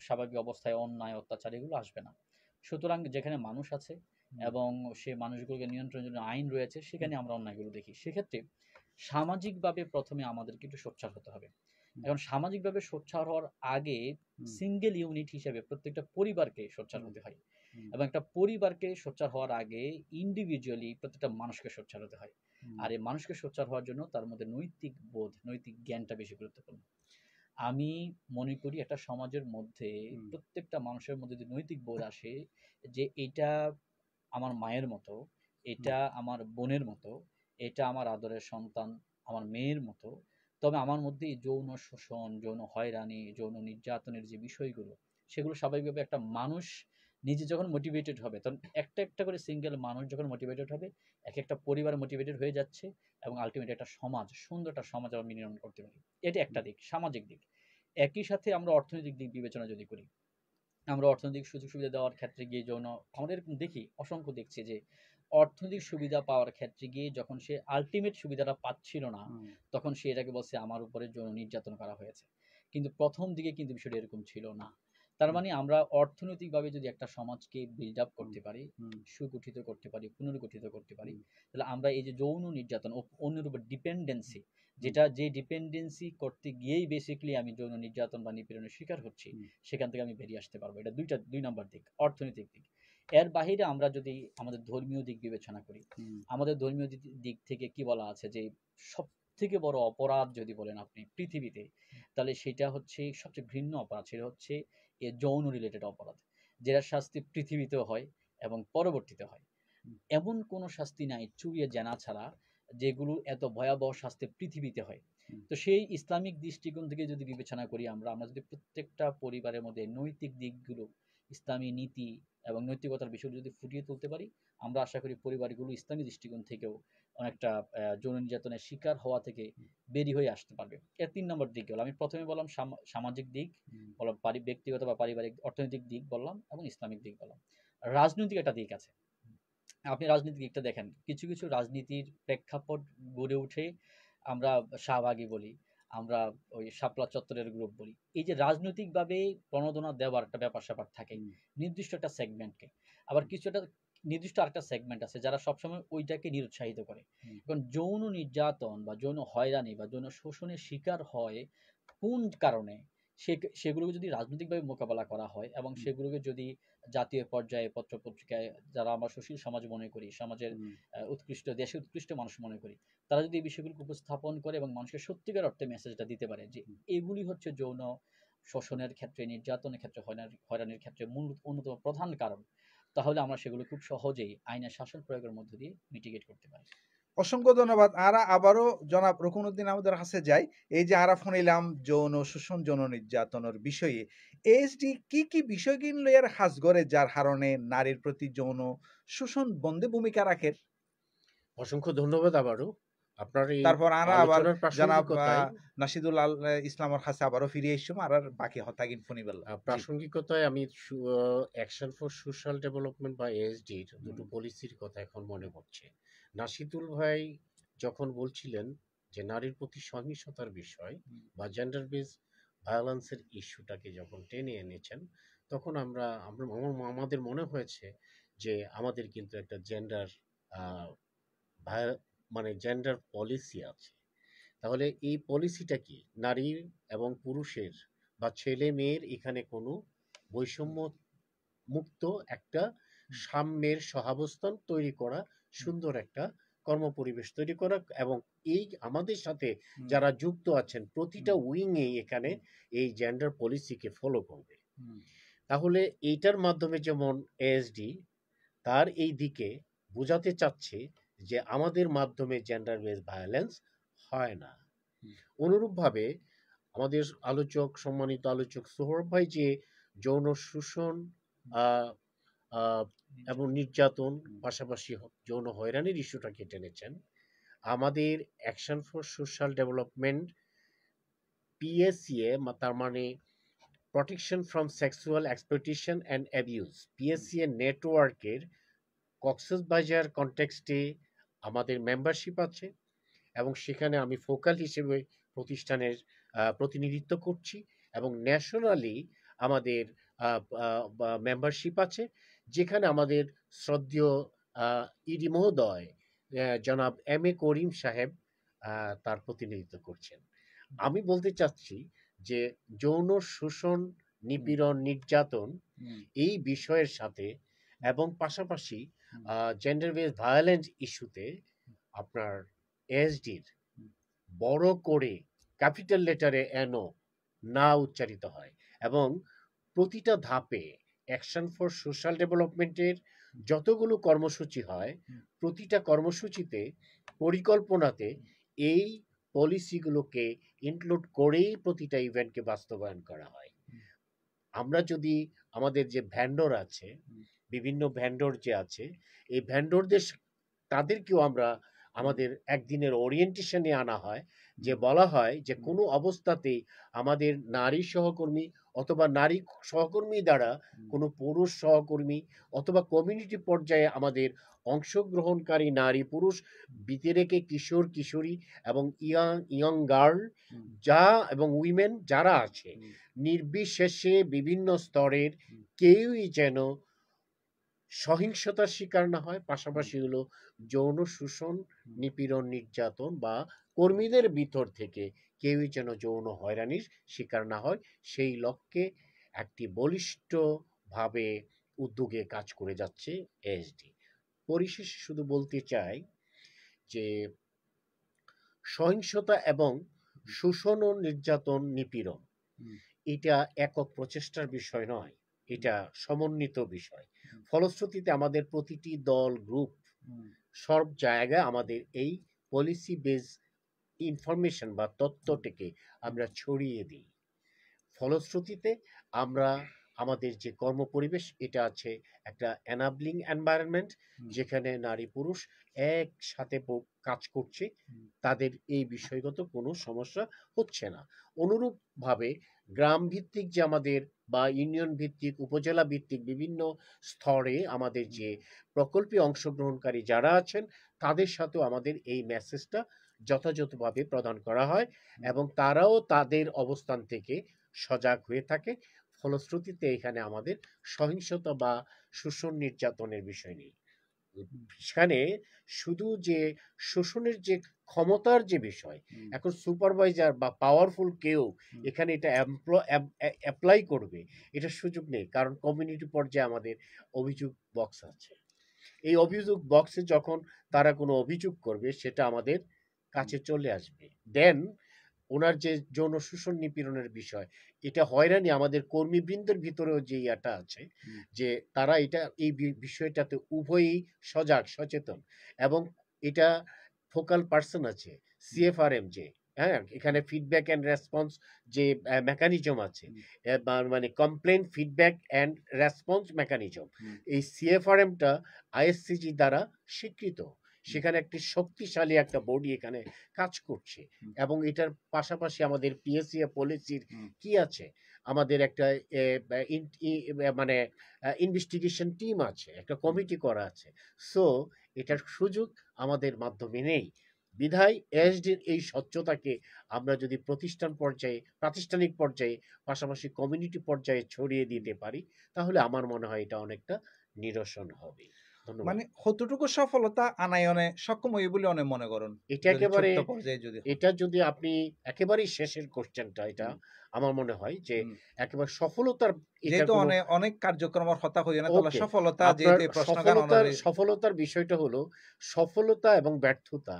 স্বাভাবিক অবস্থায় অন্যায় অত্যাচার এগুলো আসবে না। সুতরাং যেখানে মানুষ আছে এবং সে মানুষগুলোকে নিয়ন্ত্রণের জন্য আইন রয়েছে, সেখানে আমরা অন্যায়গুলো দেখি। সেক্ষেত্রে সামাজিকভাবে প্রথমে আমাদেরকে একটু সোচ্চার হতে হবে। এখন সামাজিকভাবে সোচ্চার হওয়ার আগে সিঙ্গেল ইউনিট হিসেবে প্রত্যেকটা পরিবারকে সোচ্চার হতে হয়, এবং একটা পরিবারকে সোচ্চার হওয়ার আগে ইন্ডিভিজুয়ালি প্রত্যেকটা মানুষকে সোচ্চার হতে হয়। আর এই মানুষকে সোচ্চার হওয়ার জন্য তার মধ্যে নৈতিক বোধ, নৈতিক জ্ঞানটা বেশি গুরুত্বপূর্ণ। আমি মনে করি একটা সমাজের মধ্যে প্রত্যেকটা মানুষের মধ্যে যদি নৈতিক বোধ আসে যে এটা আমার মায়ের মতো, এটা আমার বোনের মতো, এটা আমার আদরের সন্তান, আমার মেয়ের মতো, তবে আমার মধ্যে এই যৌন শোষণ, যৌন হয়রানি, যৌন নির্যাতনের যে বিষয়গুলো, সেগুলো স্বাভাবিকভাবে একটা মানুষ নিজে যখন মোটিভেটেড হবে, তখন একটা একটা করে সিঙ্গেল মানুষ যখন মোটিভেটেড হবে, এক একটা পরিবার মোটিভেটেড হয়ে যাচ্ছে, এবং আলটিমেটলি একটা সমাজ, সুন্দর একটা সমাজ আমরা নির্মাণ করতে পারি। এটা একটা দিক, সামাজিক দিক। একই সাথে আমরা অর্থনৈতিক দিক বিবেচনা যদি করি, আমরা অর্থনৈতিক সুযোগ সুবিধা দেওয়ার ক্ষেত্রে গিয়ে যৌন, আমরা এরকম দেখি, অসংখ্য দেখছি যে অর্থনৈতিক সুবিধা পাওয়ার ক্ষেত্রে গিয়ে যখন সে আলটিমেট সুবিধাটা পাচ্ছিল না, তখন সে এটাকে বলছে আমার উপরে যৌন নির্যাতন করা হয়েছে। কিন্তু প্রথম দিকে কিন্তু বিষয়টা এরকম ছিল না। তার মানে আমরা অর্থনৈতিকভাবে যদি একটা সমাজকে বিল্ড আপ করতে পারি, সুগঠিত করতে পারি, পুনর্গঠিত করতে পারি, তাহলে আমরা এই যে যৌন নির্যাতন ও অন্যের উপর ডিপেন্ডেন্সি, যেটা যে ডিপেন্ডেন্সি করতে গিয়েই বেসিক্যালি আমি যৌন নির্যাতন বা নিপীড়নের শিকার হচ্ছি, সেখান থেকে আমি বেরিয়ে আসতে পারবো। এটা দুই নাম্বার দিক, অর্থনৈতিক দিক। এর বাহিরে আমরা যদি আমাদের ধর্মীয় দিক বিবেচনা করি, আমাদের ধর্মীয় দিক থেকে কি বলা আছে যে সব থেকে বড় অপরাধ যদি বলেন আপনি পৃথিবীতে, তাহলে সেটা হচ্ছে সবচেয়ে ঘৃণ্য অপরাধ, সেটা হচ্ছে এ যৌন রিলেটেড অপরাধ, যেটার শাস্তি পৃথিবীতেও হয় এবং পরবর্তীতে হয়। এমন কোনো শাস্তি নাই চুরিয়ে জানা ছাড়া যেগুলো এত ভয়াবহ শাস্তি পৃথিবীতে হয়। তো সেই ইসলামিক দৃষ্টিকোণ থেকে যদি বিবেচনা করি, আমরা যদি প্রত্যেকটা পরিবারের মধ্যে নৈতিক দিকগুলো, ইসলামী নীতি এবং নৈতিকতার বিষয়গুলো যদি ফুটিয়ে তুলতে পারি, আমরা আশা করি পরিবারগুলো ইসলামী দৃষ্টিকোণ থেকেও অনেকটা যৌন নির্যাতনের শিকার হওয়া থেকে বেরিয়ে হয়ে আসতে পারবে। এর ৩ নম্বর দিক গেল। আমি প্রথমে বললাম সামাজিক দিক, বললাম ব্যক্তিগত বা পারিবারিক অর্থনৈতিক দিক বললাম, এবং ইসলামিক দিক বললাম। রাজনৈতিক একটা দিক আছে। আপনি রাজনীতির দিকটা দেখেন, কিছু কিছু রাজনীতির প্রেক্ষাপট গড়ে উঠে, আমরা শাহবাগী বলি, আমরা ওই শাপলা চত্বরের গ্রুপ বলি। এই যে রাজনৈতিকভাবে প্রণোদনা দেওয়ার একটা ব্যাপার স্যাপার থাকে নির্দিষ্ট একটা সেগমেন্টকে, আবার কিছুটা নির্দিষ্ট আরেকটা সেগমেন্ট আছে যারা সবসময় ওইটাকে নিরুৎসাহিত করে। এখন যৌন নির্যাতন বা যৌন হয়রানি বা যৌন শোষণের শিকার হয় কোন কারণে, সেগুলোকে যদি রাজনৈতিকভাবে মোকাবেলা করা হয় এবং সেগুলোকে যদি জাতীয় পর্যায়ে পত্র-পত্রিকায়, যারা আমরা সুশীল সমাজ মনে করি, সমাজের উৎকৃষ্ট, দেশের উৎকৃষ্ট মানুষ মনে করি, তারা যদি এই বিষয়গুলোকে উপস্থাপন করে এবং মানুষকে সত্যিকার অর্থে মেসেজটা দিতে পারে যে এগুলি হচ্ছে যৌন শোষণের ক্ষেত্রে, নির্যাতনের ক্ষেত্রে, হয়রানির ক্ষেত্রে অন্যতম প্রধান কারণ, তাহলে আমরা সেগুলো খুব সহজেই আইনের শাসন প্রয়োগের মধ্য দিয়ে মিটিগেট করতে পারি। অসংখ্য ধন্যবাদ। আবারও জনাব রুকনউদ্দিন আমাদের কাছে যাই। এই যে শুনিলাম যৌন শোষণ, যৌন নির্যাতনের বিষয়ে এসডি কি কি বিষয়গুলো লইয়ার হাজ করে, যার কারণে নারীর প্রতি যৌন শোষণ বন্ধে ভূমিকা রাখে? অসংখ্য ধন্যবাদ আবারও আপনার এই তারপর আবার আলোচনার জনাব প্রাসঙ্গিকতায়। নাশিদুল আল ইসলামের কাছে আবারও ফিরে এসেছি, আর বাকি হতাগিন ফোনিবেল। প্রাসঙ্গিকতায় আমি অ্যাকশন ফর সোশ্যাল ডেভেলপমেন্ট বা এএসডির দুটো পলিসির কথা এখন মনে পড়ছে। নাশিদুল ভাই যখন বলছিলেন যে নারীর প্রতি সহিংসতার বিষয় বা জেন্ডার বেস ভায়োলেন্সের ইস্যুটাকে যখন টেনে এনেছেন, তখন আমাদের মনে হয়েছে যে আমাদের কিন্তু একটা জেন্ডার মানে জেন্ডার পলিসি আছে। তাহলে এই পলিসিটা কি নারীর এবং পুরুষের বা ছেলে মেয়ের এখানে কোনো বৈষম্য মুক্ত একটা সাম্যের সহাবস্থান তৈরি করা, সুন্দর একটা কর্মপরিবেশ তৈরি করা, এবং এই আমাদের সাথে যারা যুক্ত আছেন প্রতিটা উইংয়ে এখানে এই জেন্ডার পলিসিকে ফলো করবে। তাহলে এইটার মাধ্যমে যেমন এএসডি তার এই দিকে বোঝাতে চাচ্ছে যে আমাদের মাধ্যমে জেন্ডার বেস ভায়োলেন্স হয় না। অনুরূপভাবে আমাদের সম্মানিত আলোচক সোহরাব ভাই যে যৌন শোষণ এবং নির্যাতন, পাশাপাশি যৌন হয়রানির ইস্যুটাকে টেনেছেন, আমাদের অ্যাকশন ফর সোশ্যাল ডেভেলপমেন্ট পিএসসিএ তার মানে protection from sexual exploitation and abuse, পিএসসিএ নেটওয়ার্কের কক্সবাজার কনটেক্সটে আমাদের মেম্বারশিপ আছে এবং সেখানে আমি ফোকাল হিসেবে প্রতিষ্ঠানের প্রতিনিধিত্ব করছি এবং ন্যাশনালি আমাদের মেম্বারশিপ আছে, যেখানে আমাদের শ্রদ্ধেয় ইডি মহোদয় জনাব এম এ করিম সাহেব তার প্রতিনিধিত্ব করছেন। আমি বলতে চাচ্ছি যে যৌন শোষণ, নিপীড়ন, নির্যাতন এই বিষয়ের সাথে এবং পাশাপাশি জেন্ডার বেস ভায়োলেন্স ইস্যুতে আপনার এসডির বড় করে ক্যাপিটাল লেটারে এনও না উচ্চারিত হয় এবং প্রতিটা ধাপে অ্যাকশন ফর সোশ্যাল ডেভেলপমেন্টের যতগুলো কর্মসূচি হয় প্রতিটা কর্মসূচিতে পরিকল্পনাতে এই পলিসিগুলোকে ইনক্লুড করেই প্রতিটা ইভেন্টকে বাস্তবায়ন করা হয়। আমরা যদি আমাদের যে ভ্যান্ডর আছে, বিভিন্ন ভ্যান্ডর যে আছে, এই ভ্যান্ডরদের তাদেরকেও আমরা আমাদের একদিনের ওরিয়েন্টেশনে আনা হয়, যে বলা হয় যে কোনো অবস্থাতেই আমাদের নারী সহকর্মী অথবা নারী সহকর্মী দ্বারা কোনো পুরুষ সহকর্মী অথবা কমিউনিটি পর্যায়ে আমাদের অংশগ্রহণকারী নারী পুরুষ বিতেরেকে কিশোর কিশোরী এবং ইয়ং গার্ল যা এবং উইমেন যারা আছে নির্বিশেষে বিভিন্ন স্তরের কেউই যেন সহিংসতার শিকার না হয়, পাশাপাশি হলো যৌন শোষণ, নিপীড়ন, নির্যাতন বা কর্মীদের ভিতর থেকে কেউই যেন যৌন হয়রানির শিকার না হয়, সেই লক্ষ্যে একটি বলিষ্ঠভাবে উদ্যোগে কাজ করে যাচ্ছে এএসডি। পরিশেষে শুধু বলতে চাই যে সহিংসতা এবং শোষণ ও নির্যাতন, নিপীড়ন এটা একক প্রচেষ্টার বিষয় নয়, এটা সমন্বিত বিষয়। ফলশ্রুতিতে আমাদের প্রতিটি দল, গ্রুপ, সব জায়গায় আমাদের এই পলিসি বেস ইনফরমেশন বা তথ্যটিকে আমরা ছড়িয়ে দিই। ফলশ্রুতিতে আমরা আমাদের যে কর্ম পরিবেশ এটা আছে একটা এনাবলিং এনভায়রনমেন্ট, যেখানে নারী পুরুষ একসাথে কাজ করছে, তাদের এই বিষয়গত কোনো সমস্যা হচ্ছে না। অনুরূপভাবে গ্রাম ভিত্তিক যে আমাদের বা ইউনিয়ন ভিত্তিক, উপজেলা ভিত্তিক বিভিন্ন স্তরে আমাদের যে প্রকল্পে অংশগ্রহণকারী যারা আছেন তাদের সাথেও আমাদের এই মেসেজটা যথাযথভাবে প্রদান করা হয় এবং তারাও তাদের অবস্থান থেকে সজাগ হয়ে থাকে। ফলশ্রুতিতে এখানে আমাদের সহিংসতা বা শোষণ নির্যাতনের বিষয় নেই। সেখানে শুধু যে শোষণের যে ক্ষমতার যে বিষয়, এখন সুপারভাইজার বা পাওয়ারফুল কেউ এখানে এটা অ্যাপ্লাই করবে এটা সুযোগ নেই, কারণ কমিউনিটি পর্যায়ে আমাদের অভিযোগ বক্স আছে। এই অভিযোগ বক্সে যখন তারা কোনো অভিযোগ করবে সেটা আমাদের কাছে চলে আসবে, দেন ওনার যে যৌন শোষণ নিপীড়নের বিষয়, এটা হয়রানি আমাদের কর্মীবৃন্দের ভিতরেও যে ইয়াটা আছে যে তারা এটা এই বিষয়টাতে উভয়ই সজাগ সচেতন এবং এটা ফোকাল পার্সন আছে সিএফআরএম, যে হ্যাঁ এখানে ফিডব্যাক অ্যান্ড রেসপন্স যে মেকানিজম আছে, মানে complain feedback and response mechanism, এই সিএফআরএমটা আইএসসিজি দ্বারা স্বীকৃত। সেখানে একটি শক্তিশালী একটা বডি এখানে কাজ করছে এবং এটার পাশাপাশি আমাদের পিএসসিএ পলিসির কি আছে, আমাদের একটা মানে ইনভেস্টিগেশন টিম আছে, একটা কমিটি করা আছে। সো এটার সুযোগ আমাদের মাধ্যমে নেই, বিধায় এসডির এই স্বচ্ছতাকে আমরা যদি প্রতিষ্ঠান পর্যায়ে, প্রাতিষ্ঠানিক পর্যায়ে, পাশাপাশি কমিউনিটি পর্যায়ে ছড়িয়ে দিতে পারি তাহলে আমার মনে হয় এটা অনেকটা নিরসন হবে। মানে কতটুকু সফলতা আনায়নে সক্ষম হই বলে অনেক মনে করেন এটা একেবারে, এটা যদি আপনি একেবারেই শেষের কোশ্চেনটা, এটা আমার মনে হয় যে একেবারে সফলতার, যেহেতু অনেক কার্যক্রমের কথা হই না, তাহলে সফলতা যেহেতু সফলতার বিষয়টা হলো সফলতা এবং ব্যর্থতা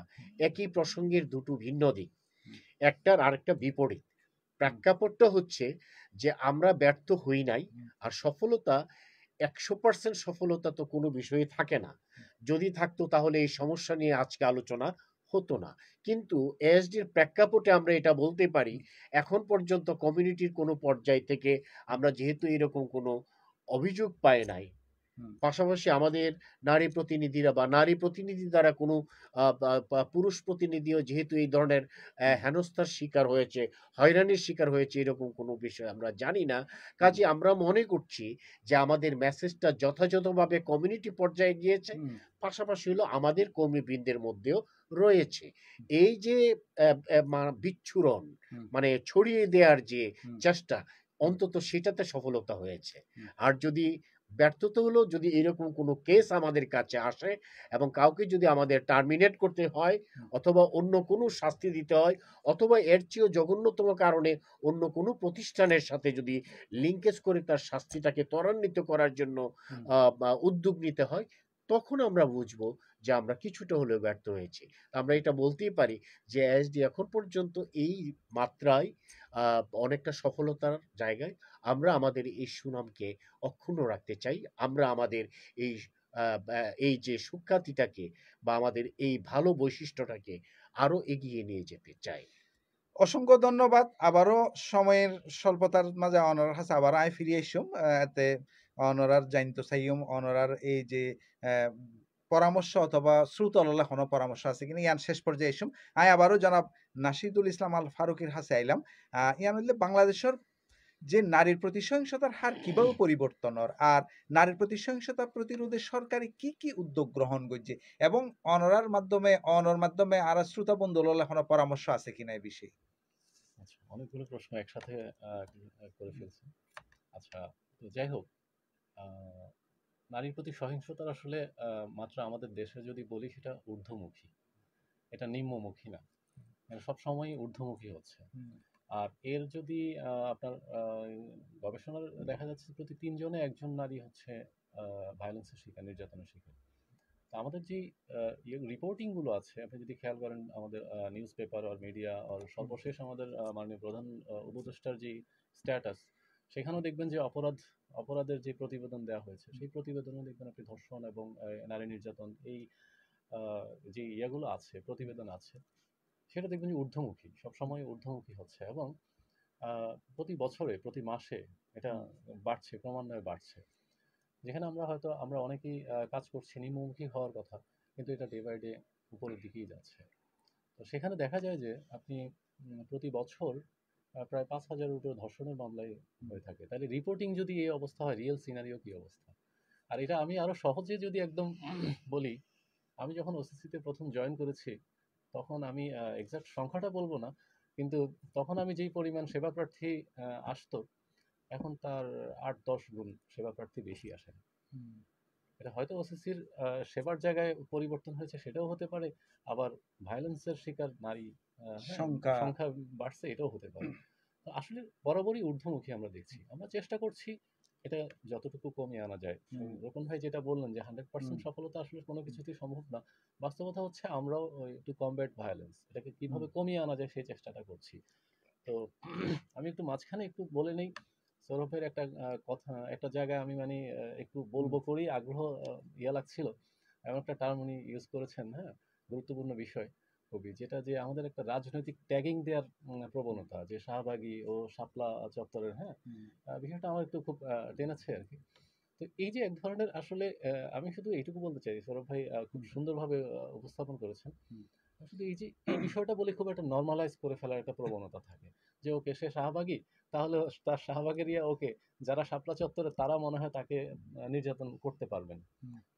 একই প্রসঙ্গের দুটো ভিন্ন দিক, একটার আরেকটা বিপরীত। প্রেক্ষাপটটা হচ্ছে যে আমরা ব্যর্থ হই নাই, আর সফলতা 100% সফলতা তো কোনো বিষয়ে থাকে না, যদি থাকতো তাহলে এই সমস্যা নিয়ে আজকে আলোচনা হতো না। কিন্তু এএসডির প্রেক্ষাপটে আমরা এটা বলতে পারি এখন পর্যন্ত কমিউনিটির কোনো পর্যায় থেকে আমরা যেহেতু এরকম কোনো অভিযোগ পাই নাই, হুম। পাশাপাশি আমাদের নারী প্রতিনিধিরা বা নারী প্রতিনিধি দ্বারা কোনো পুরুষ প্রতিনিধিও যেহেতু এই ধরনের হুম। হেনস্থার শিকার হয়েছে, হয়রানির শিকার হয়েছে, এরকম কোনো বিষয় আমরা জানি না। হুম। কাজে আমরা মনে করছি যে আমাদের মেসেজটা যথাযথভাবে কমিউনিটি পর্যায়ে গিয়েছে। হুম। পাশাপাশি হলো আমাদের কর্মীবৃন্দের মধ্যেও রয়েছে। হুম। এই যে বিচ্ছুরণ হুম। মানে ছড়িয়ে দেওয়ার যে হুম। চেষ্টা, অন্তত সেটাতে সফলতা হয়েছে। হুম। আর যদি ব্যর্থতা হলো, যদি এরকম কোনো কেস আমাদের কাছে আসে এবং কাউকে যদি আমাদের টার্মিনেট করতে হয় হুম। অথবা অন্য কোনো শাস্তি দিতে হয় অথবা এর চেয়েও জঘন্যতম কারণে অন্য কোনো প্রতিষ্ঠানের সাথে যদি লিঙ্কেজ করে তার শাস্তিটাকে ত্বরান্বিত করার জন্য হুম। বা উদ্যোগ নিতে হয়, তখন আমরা বুঝবো যে আমরা কিছুটা হলেও ব্যর্থ হয়েছি। আমরা এটা বলতেই পারি যে এসডি এখন পর্যন্ত এই মাত্রায় অনেকটা সফলতার জায়গায় আমরা আমাদের এই সুনামকে অক্ষুণ্ণ রাখতে চাই। আমরা আমাদের এই এই যে সুখ্যাতিটাকে বা আমাদের এই ভালো বৈশিষ্ট্যটাকে আরো এগিয়ে নিয়ে যেতে চাই। অসংখ্য ধন্যবাদ। আবারও সময়ের স্বল্পতার মাঝে অনরার কাছে আবার আয় ফিরে আইসুম। এতে অনরার জাইনতো চাইম অনরার এই যে আহ, পরামর্শ অথবা শ্রুতললা কোনো পরামর্শ আছে কিনা ইয়ান শেষ পর্যায়ে আইসুম। আয় আবারও জনাব নাশিদুল ইসলাম আল ফারুকের কাছে আইলাম। ইয়ান হইলে বাংলাদেশের যে নারীর প্রতি সহিংসতার হার কিভাবে পরিবর্তন হর আর নারীর প্রতি সহিংসতা প্রতিরোধে সরকারি কি কি উদ্যোগ গ্রহণ করছে এবং অনর মাধ্যমে আর শ্রোতা বন্ধু কোনো পরামর্শ আছে কিনা এই বিষয়ে। আচ্ছা, অনেকগুলো প্রশ্ন একসাথে করে ফেলছি। আচ্ছা, তো যাই হোক, আহ, নারীর প্রতি সহিংসতার আসলে মাত্রা আমাদের দেশে যদি বলি সেটা ঊর্ধ্বমুখী, এটা নিম্নমুখী না, মানে সবসময়ই ঊর্ধ্বমুখী হচ্ছে। আর এর যদি আপনার গবেষণার দেখা যাচ্ছে প্রতি ৩ জনে একজন নারী হচ্ছে ভায়োলেন্সের শিকার, নির্যাতনের শিকার। তো আমাদের যে রিপোর্টিং গুলো আছে, আপনি যদি খেয়াল করেন আমাদের নিউজ পেপার আর মিডিয়া আর সর্বশেষ আমাদের মাননীয় প্রধান উপদেষ্টার যে স্ট্যাটাস, সেখানেও দেখবেন যে অপরাধের যে প্রতিবেদন দেওয়া হয়েছে, সেই প্রতিবেদনে দেখবেন আপনি ধর্ষণ এবং নারী নির্যাতন এই যে ইয়েগুলো আছে, প্রতিবেদন আছে, সেটা দেখবেন যে ঊর্ধ্বমুখী, সবসময় ঊর্ধ্বমুখী হচ্ছে এবং প্রতি বছরে প্রতি মাসে এটা বাড়ছে, ক্রমান্বয়ে বাড়ছে। যেখানে আমরা অনেকেই কাজ করছি নিম্নমুখী হওয়ার কথা, কিন্তু এটা ডে বাই ডে উপরের দিকেই যাচ্ছে। তো সেখানে দেখা যায় যে আপনি প্রতি বছর প্রায় ৫,০০০ উপরে ধর্ষণের মামলাই হয়ে থাকে। তাহলে রিপোর্টিং যদি এই অবস্থা হয়, রিয়েল সিনারিও কি অবস্থা? আর এটা আমি আরো সহজে যদি একদম বলি, আমি যখন ওসিসিতে প্রথম জয়েন করেছি, তখন আমি এক্সাক্ট সংখ্যাটা বলবো না, কিন্তু তখন আমি যেই পরিমাণ সেবা প্রার্থী আসতো, এখন তার ৮-১০ গুণ সেবা প্রার্থী বেশি আসে। এটা হয়তো ওসিসির সেবার জায়গায় পরিবর্তন হয়েছে, সেটাও হতে পারে। আবার ভায়োলেন্সের শিকার নারী হ্যাঁ, সংখ্যা। সংখ্যা বাড়ছে, এটাও হতে পারে। তো আসলে বরাবরই ঊর্ধ্বমুখী আমরা দেখছি। আমরা চেষ্টা করছি এটা যতটুকু কমিয়ে আনা যায়। রোকন ভাই যেটা বললেন যে 100% সফলতা আসলে কোনো কিছুতেই সম্ভব না। বাস্তবতা হচ্ছে আমরাও টু কমব্যাট ভায়োলেন্স, এটাকে কিভাবে কমিয়ে আনা যায় সেই চেষ্টাটা করছি। তো আমি একটু মাঝখানে একটু বলে নেই, সৌরভের একটা কথা, একটা জায়গায় আমি মানে একটু বলবো করি আগ্রহ ইয়া লাগছিল। এমন একটা টার্ম উনি ইউজ করেছেন, হ্যাঁ, গুরুত্বপূর্ণ বিষয় খুবই, যেটা যে আমাদের একটা রাজনৈতিক ট্যাগিং দেওয়ার প্রবণতা, যে শাহবাগী ও শাপলা চত্বরের, হ্যাঁ, বিষয়টা আমার একটু খুব টেনেছে আর কি। তো এই যে এক ধরনের আসলে আমি শুধু এইটুকু বলতে চাই, সৌরভ ভাই খুব সুন্দরভাবে উপস্থাপন করেছেন। শুধু এই যে এই বিষয়টা বলে খুব একটা নরমালাইজ করে ফেলার একটা প্রবণতা থাকে, যে ওকে সে শাহবাগী, তাহলে তার শাহবাগের ওকে, যারা শাপলা চত্বরে তারা মনে হয় তাকে নির্যাতন করতে পারবেন,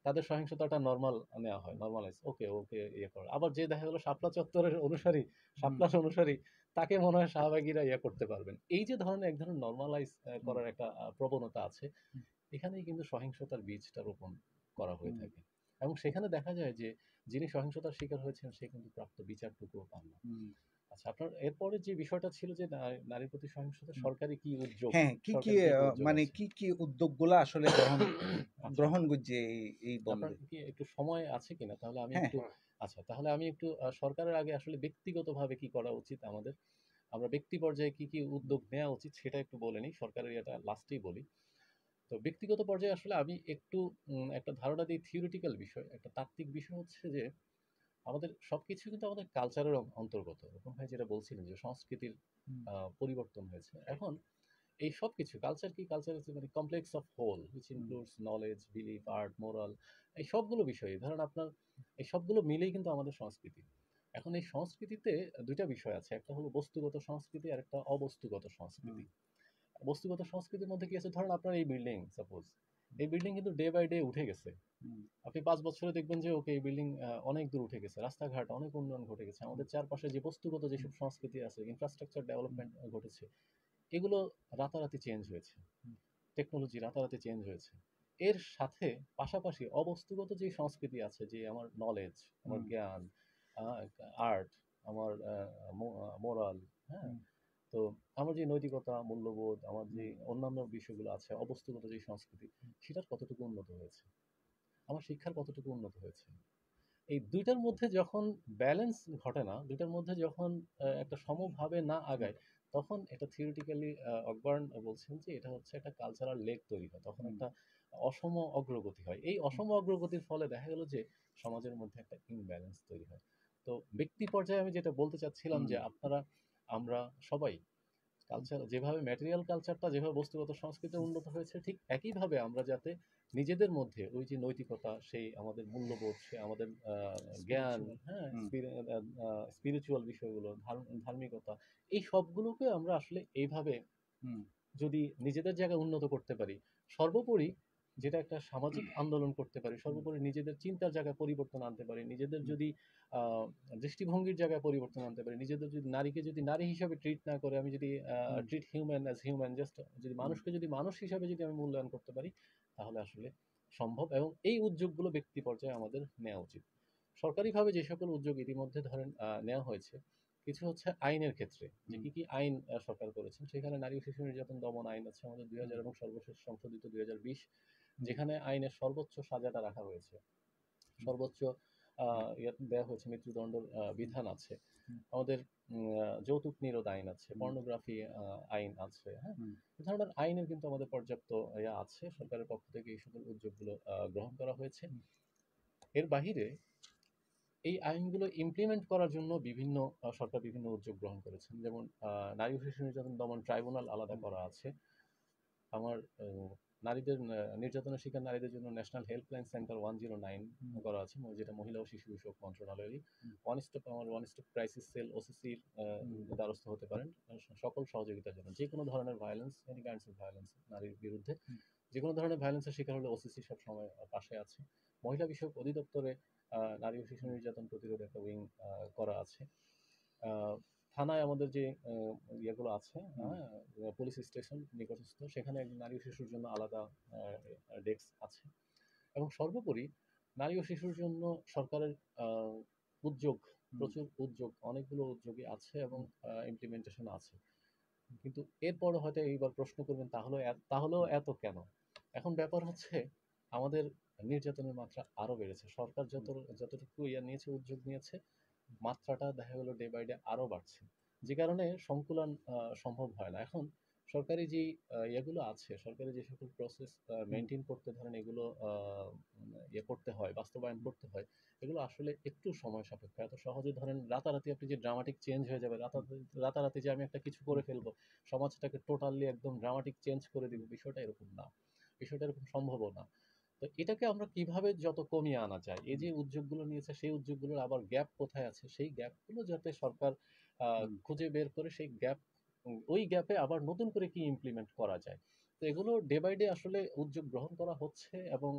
তাদের সহিংসতাটা নর্মাল নেওয়া হয়, নর্মালাইজ, ওকে ওকে করে। আবার যে দেখা গেলো শাপলা চত্বরের অনুসারী, শাপলার অনুসারী, তাকে মনে হয় শাহবাগীরা করতে পারবেন। এই যে ধরনের এক ধরনের নর্মালাইজ করার একটা প্রবণতা আছে, এখানেই কিন্তু সহিংসতার বীজটা রোপণ করা হয়ে থাকে। এবং সেখানে দেখা যায় যে যিনি সহিংসতার শিকার হয়েছেন সে কিন্তু প্রাপ্ত বিচারটুকুও পান না। আচ্ছা, আপনার এরপরে যে বিষয়টা ছিল যে নারীর প্রতি সহিংসতা সরকারি কি উদ্যোগ, হ্যাঁ, কি কি সরকারি কি কি উদ্যোগ মানে আছে? কি কি উদ্যোগগুলো আসলে আচ্ছা, গ্রহণ করছে এই আপনার বন্ধে। কি একটু সময় আছে কিনা? তাহলে আমি হ্যাঁ। একটু, আচ্ছা তাহলে আমি একটু সরকারের আগে আসলে ব্যক্তিগতভাবে কি করা উচিত আমাদের, আমরা ব্যক্তি পর্যায়ে কি কি উদ্যোগ নেওয়া উচিত সেটা একটু বলে নিই, সরকারের এটা লাস্টেই বলি। তো ব্যক্তিগত পর্যায়ে আসলে আমি একটু একটা ধারণা দিই, থিওরিটিক্যাল বিষয়, একটা তাত্ত্বিক বিষয় হচ্ছে যে আমাদের সবকিছু কিন্তু আমাদের কালচারের অন্তর্গত। এরকম ভাই যেটা বলছিলেন যে সংস্কৃতির পরিবর্তন হয়েছে। এখন এই সব কিছু কালচার কি, কালচার হচ্ছে মানে complex of whole which includes knowledge, belief, art, moral, এই সবগুলো বিষয়। ধরেন আপনার এই সবগুলো মিলেই কিন্তু আমাদের সংস্কৃতি। এখন এই সংস্কৃতিতে দুইটা বিষয় আছে, একটা হলো বস্তুগত সংস্কৃতি আর একটা অবস্তুগত সংস্কৃতি। বস্তুগত সংস্কৃতির মধ্যে কি আছে, ধরেন আপনার এই বিল্ডিং, সাপোজ এই বিল্ডিং কিন্তু ডে বাই ডে উঠে গেছে। আপনি 5 বছরে দেখবেন যে ওকে এই বিল্ডিং অনেক দূর উঠে গেছে, রাস্তাঘাট অনেক উন্নয়ন ঘটে গেছে, আমাদের চারপাশে যে বস্তুগত যেসব সংস্কৃতি আছে, ইনফ্রাস্ট্রাকচার ডেভেলপমেন্ট ঘটেছে, এগুলো রাতারাতি চেঞ্জ হয়েছে, টেকনোলজি রাতারাতি চেঞ্জ হয়েছে। এর সাথে পাশাপাশি অবস্তুগত যে সংস্কৃতি আছে, যে আমার নলেজ, আমার জ্ঞান, আর্ট, আমার মোরাল, হ্যাঁ, তো আমার যে নৈতিকতা, মূল্যবোধ, আমার যে অন্যান্য বিষয়গুলো আছে, অবস্তুগত যে সংস্কৃতি, সেটার কতটুকু উন্নত হয়েছে, আমার শিক্ষার কতটুকু উন্নত হয়েছে। এই দুইটার মধ্যে যখন ব্যালেন্স ঘটে না, দুইটার মধ্যে যখন একটা সমভাবে না আগায়, তখন এটা থিওরিটিক্যালি অকবার্ন বলছেন যে এটা হচ্ছে একটা কালচারাল লেক তৈরি হয়, তখন একটা অসম অগ্রগতি হয়। এই অসম অগ্রগতির ফলে দেখা গেল যে সমাজের মধ্যে একটা ইমব্যালেন্স তৈরি হয়। তো ব্যক্তি পর্যায়ে আমি যেটা বলতে চাচ্ছিলাম যে আমরা সবাই কালচার, যেভাবে ম্যাটেরিয়াল কালচারটা, যেভাবে বস্তুগত সংস্কৃতি উন্নত হয়েছে, ঠিক একইভাবে আমরা যাতে নিজেদের মধ্যে ওই যে নৈতিকতা, সেই আমাদের মূল্যবোধ, সে আমাদের জ্ঞান, হ্যাঁ, স্পিরিচুয়াল বিষয়গুলো, ধার্মিকতা, এই সবগুলোকে আমরা আসলে এইভাবে যদি নিজেদের জায়গায় উন্নত করতে পারি, সর্বোপরি যেটা একটা সামাজিক আন্দোলন করতে পারি, সর্বোপরি নিজেদের চিন্তার জায়গায় পরিবর্তন আনতে পারি, নিজেদের যদি আহ, দৃষ্টিভঙ্গির জায়গায় পরিবর্তন আনতে পারি, নিজেদের যদি নারীকে যদি নারী হিসাবে ট্রিট না করে আমি যদি treat human as human, just যদি মানুষকে যদি মানুষ হিসাবে যদি আমি মূল্যায়ন করতে পারি, তাহলে আসলে সম্ভব। এবং এই উদ্যোগগুলো ব্যক্তি পর্যায়ে আমাদের নেওয়া উচিত। সরকারিভাবে যে সকল উদ্যোগ ইতিমধ্যে ধরেন নেওয়া হয়েছে, কিছু হচ্ছে আইনের ক্ষেত্রে, যে কি কি আইন সরকার করেছেন, সেখানে নারী ও শিশু নির্যাতন দমন আইন আছে আমাদের 2000 এবং সর্বশেষ সংশোধিত 2020, যেখানে আইনের সর্বোচ্চ সাজাটা রাখা হয়েছে, সর্বোচ্চ দেওয়া হয়েছে, মৃত্যুদণ্ডের বিধান আছে আমাদের, যৌতুক নিরোধ আইন আছে, পর্নোগ্রাফি আইন আছে, হ্যাঁ, এ ধরনের আইনের কিন্তু আমাদের পর্যাপ্ত আছে। সরকারের পক্ষ থেকে এই সকল উদ্যোগগুলো গ্রহণ করা হয়েছে। এর বাহিরে এই আইনগুলো ইমপ্লিমেন্ট করার জন্য সরকার বিভিন্ন উদ্যোগ গ্রহণ করেছেন। যেমন নারী ও শিশু নির্যাতন দমন ট্রাইব্যুনাল আলাদা করা আছে। আমার নারীদের নির্যাতনের শিকার নারীদের জন্য ন্যাশনাল হেল্পলাইন সেন্টার 109 করা আছে, যেটা মহিলা ও শিশু বিষয়ক মন্ত্রণালয়েরই। ওয়ান স্টপ ক্রাইসিস সেল ওসিসির দ্বারস্থ হতে পারেন সকল সহযোগিতার জন্য। যে কোনো ধরনের violence, any kinds of violence নারীর বিরুদ্ধে, যে কোনো ধরনের ভায়োলেন্সের শিকার হলে ওসিসি সব সময় পাশে আছে। মহিলা বিষয়ক অধিদপ্তরে নারী ও শিশু নির্যাতন প্রতিরোধ একটা উইং করা আছে। থানায় আমাদের যে ইয়েগুলো আছে, হ্যাঁ, পুলিশ স্টেশন নিকটস্থ, সেখানে একজন নারী ও শিশুর জন্য আলাদা ডেস্ক আছে। এবং সর্বোপরি নারী ও শিশুর জন্য সরকারের উদ্যোগ, প্রচুর উদ্যোগ, অনেকগুলো উদ্যোগই আছে এবং ইমপ্লিমেন্টেশন আছে। কিন্তু এরপরও হয়তো এইবার প্রশ্ন করবেন, তাহলেও এত কেন? এখন ব্যাপার হচ্ছে আমাদের নির্যাতনের মাত্রা আরো বেড়েছে। সরকার যতটুকু নিয়েছে, উদ্যোগ নিয়েছে, মাত্রাটা দেখা গেল ডে বাই ডে আরো বাড়ছে, যে কারণে সংকুলন সম্ভব হয় না। এখন সরকারি যে ইয়েগুলো আছে, সরকারি যে সকল প্রসেস মেনটেন করতে ধরেন এগুলো করতে হয়, বাস্তবায়ন করতে হয়, এগুলো আসলে একটু সময় সাপেক্ষ। এত সহজে ধরেন রাতারাতি আপনি যে ড্রামাটিক চেঞ্জ হয়ে যাবে, রাতারাতি যে আমি একটা কিছু করে ফেলবো, সমাজটাকে টোটালি একদম ড্রামাটিক চেঞ্জ করে দিব, বিষয়টা এরকম না, বিষয়টা এরকম সম্ভবও না। তো এটাকে আমরা কিভাবে যত কমিয়ে আনা যায়, এই যে উদ্যোগগুলো নিয়েছে, সেই উদ্যোগগুলোর আবার গ্যাপ কোথায় আছে, সেই গ্যাপগুলো যাতে সরকার খুঁজে বের করে, সেই গ্যাপ, ওই গ্যাপে আবার নতুন করে কি ইমপ্লিমেন্ট করা যায়। তো এগুলো ডে বাই ডে আসলে উদ্যোগ গ্রহণ করা হচ্ছে এবং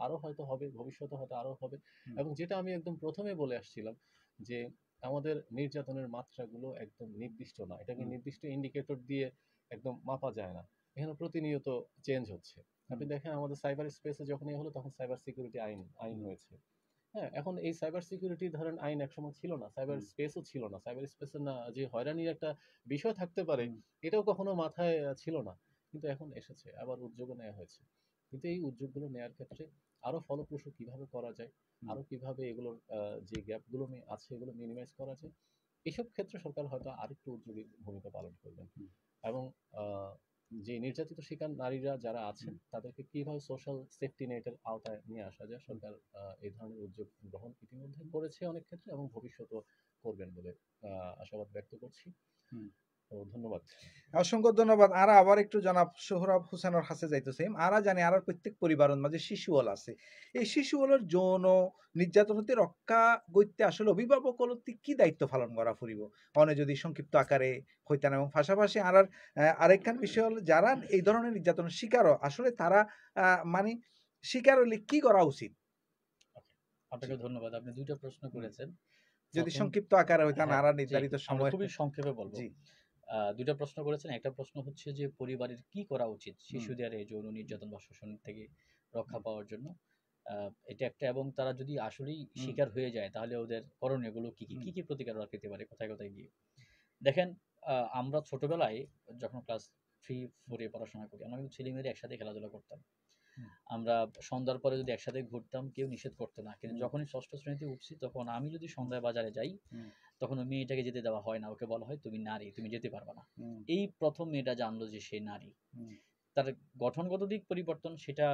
আরো হয়তো হবে, ভবিষ্যতে হয়তো আরো হবে। এবং যেটা আমি একদম প্রথমে বলে আসছিলাম, যে আমাদের নির্যাতনের মাত্রাগুলো একদম নির্দিষ্ট না, এটাকে নির্দিষ্ট ইন্ডিকেটর দিয়ে একদম মাপা যায় না, এখানে প্রতিনিয়ত চেঞ্জ হচ্ছে। আপনি দেখেন আমাদের সাইবার স্পেসে যখন হলো, তখন সাইবার সিকিউরিটি আইন হয়েছে। হ্যাঁ, এখন এই সাইবার সিকিউরিটি ধরেন আইন একসময় ছিল না, সাইবার স্পেসও ছিল না, সাইবার স্পেসের না যে হয়রানির একটা বিষয় থাকতে পারে, এটাও কখনো মাথায় ছিল না। কিন্তু এখন এসেছে, আবার উদ্যোগও নেওয়া হয়েছে। কিন্তু এই উদ্যোগগুলো নেওয়ার ক্ষেত্রে আরো ফলপ্রসূ কিভাবে করা যায়, আরো কিভাবে এগুলোর যে গ্যাপগুলো আছে এগুলো মিনিমাইজ করা যায়, এসব ক্ষেত্রে সরকার হয়তো আরেকটু উদ্যোগী ভূমিকা পালন করবেন। এবং যে নির্যাতিত শিকার নারীরা যারা আছেন, তাদেরকে কিভাবে সোশ্যাল সেফটি নেটের আওতায় নিয়ে আসা যায়, সরকার এই ধরনের উদ্যোগ গ্রহণ ইতিমধ্যে করেছে অনেক ক্ষেত্রে এবং ভবিষ্যতেও করবেন বলে আশাবাদ ব্যক্ত করছি। তো ধন্যবাদ। অসংখ্য ধন্যবাদ। আরা আবার একটু জনাব সোহরাব হোসেনের কাছে যাইতেছে। আরা জানি আর প্রত্যেক পরিবারের মাঝে শিশুওয়াল আছে। এই শিশুওয়ালের যৌন নির্যাতন হতে রক্ষা করতে আসলে অভিভাবক হলতে কি দায়িত্ব পালন করা ফুরিব অনে যদি সংক্ষিপ্ত আকারে হইতেন, এবং পাশাপাশি আর আরেকখান বিষয় হলো যারা এই ধরনের নির্যাতনের শিকারও আসলে তারা মানে শিকার হলে কি করা উচিত? আপনাকে ধন্যবাদ। আপনি ২ টা প্রশ্ন করেছেন। যদি ১ম সংক্ষিপ্ত আকারে হইতেন হ্যাঁ, আর জি, নির্ধারিত আমরা সময়। খুবই সংক্ষেপে বলব। জি ২ টা প্রশ্ন করেছেন। একটা প্রশ্ন হচ্ছে যে পরিবারের কি করা উচিত হুম, শিশুদের এই যৌন নির্যাতন বা শোষণ থেকে রক্ষা হুম, পাওয়ার জন্য? আ এটা একটা, এবং তারা যদি আসলেই হুম, শিকার হয়ে যায় তাহলে ওদের করণীয়গুলো কি, কি? হুম, কি, কি প্রতিকার ওরা পেতে পারে কোথায়, কোথায় গিয়ে? দেখেন, আমরা ছোটবেলায় যখন ক্লাস 3-4 এ পড়াশোনা করি, আমরা কিন্তু ছেলেমেয়েরা একসাথে খেলাধুলা করতাম। হুম, আমরা সন্ধ্যার পরে যদি একসাথে ঘুরতাম কেউ নিষেধ করতো না। কিন্তু হুম, যখনই ৬ষ্ঠ শ্রেণীতে উঠছি তখন আমি যদি হুম, সন্ধ্যায় বাজারে যাই, হুম, তখন ওই মেয়েটাকে যেতে দেওয়া হয় না। ওকে বলা হয়, "তুমি নারী, তুমি যেতে পারবা না।" হুম, এই ১ম মেয়েটা জানলো যে সে নারী। হুম, তার গঠনগত দিক পরিবর্তন সেটা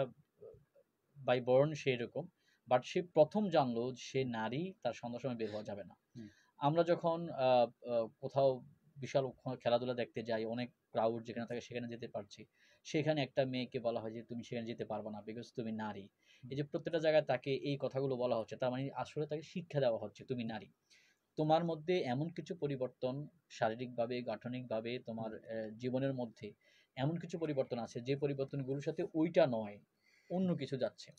বাই বর্ন সে এরকম। বাট সে ১ম জানলো যে সে নারী, তার সন্ধ্যার সময় বের হওয়া যাবে না। হুম, আমরা যখন আ আ কোথাও বিশাল খেলাধুলা দেখতে যাই, অনেক ক্রাউড যেখানে থাকে সেখানে যেতে পারছি। সেখানে একটা মেয়েকে বলা হয় যে, "তুমি সেখানে যেতে পারবা না, বিকজ তুমি নারী।" হুম, এই যে প্রত্যেকটা জায়গায় তাকে এই কথাগুলো বলা হচ্ছে, তার মানে আসলে তাকে শিক্ষা দেওয়া হচ্ছে, "তুমি নারী।" তোমার মধ্যে এমন কিছু পরিবর্তন শারীরিকভাবে, গাঠনিকভাবে তোমার হুম, জীবনের মধ্যে এমন কিছু পরিবর্তন আছে যে পরিবর্তনগুলোর সাথে ওইটা নয়, অন্য কিছু যাচ্ছে।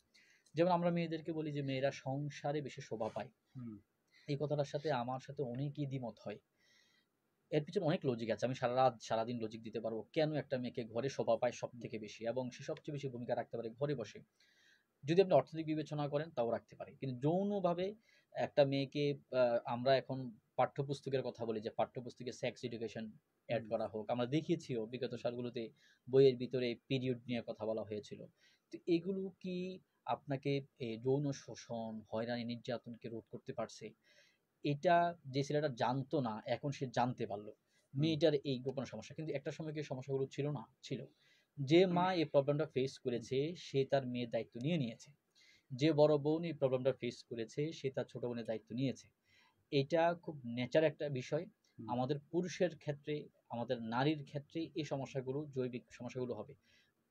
যেমন আমরা মেয়েদেরকে বলি যে মেয়েরা সংসারে বেশি শোভা পায়। হুম, এই কথাটার সাথে আমার সাথে অনেকই দ্বিমত হয়। এর পিছনে অনেক লজিক আছে। আমি সারারাত সারাদিন লজিক দিতে পারব। কেন একটা মেয়েকে ঘরে শোভা পায় হুম, সবথেকে বেশি এবং সে সবচেয়ে বেশি ভূমিকা রাখতে পারে ঘরে বসে। যদি আপনি অর্থনৈতিক বিবেচনা করেন তাও রাখতে পারে। কিন্তু যৌনভাবে একটা মেয়েকে আ আমরা এখন পাঠ্যপুস্তকের কথা বলি যে পাঠ্যপুস্তকে সেক্স এডুকেশন এড হুম, করা হোক। আমরা দেখিয়েছিও বিগত সালগুলোতে বইয়ের ভিতরে পিরিয়ড নিয়ে কথা বলা হয়েছিল। তো এগুলো কি আপনাকে যৌন শোষণ, হয়রানি, নির্যাতনকে রোধ করতে পারছে? এটা যে ছেলেটা জানতো না, এখন সে জানতে পারল। হুম, মেয়েটার এই গোপন সমস্যা। কিন্তু একটা সময় কি সমস্যাগুলো ছিল না? ছিল। যে মা এই প্রবলেমটা ফেস হুম, করেছে, সে তার মেয়ের দায়িত্ব নিয়ে নিয়েছে। যে বড় বোন এই প্রবলেমটা ফেস করেছে, সে তার ছোট বোনের দায়িত্ব নিয়েছে। এটা খুব নেচার একটা বিষয়। হুম, আমাদের পুরুষের ক্ষেত্রে, আমাদের নারীর ক্ষেত্রে এই সমস্যাগুলো, জৈবিক সমস্যাগুলো হবে।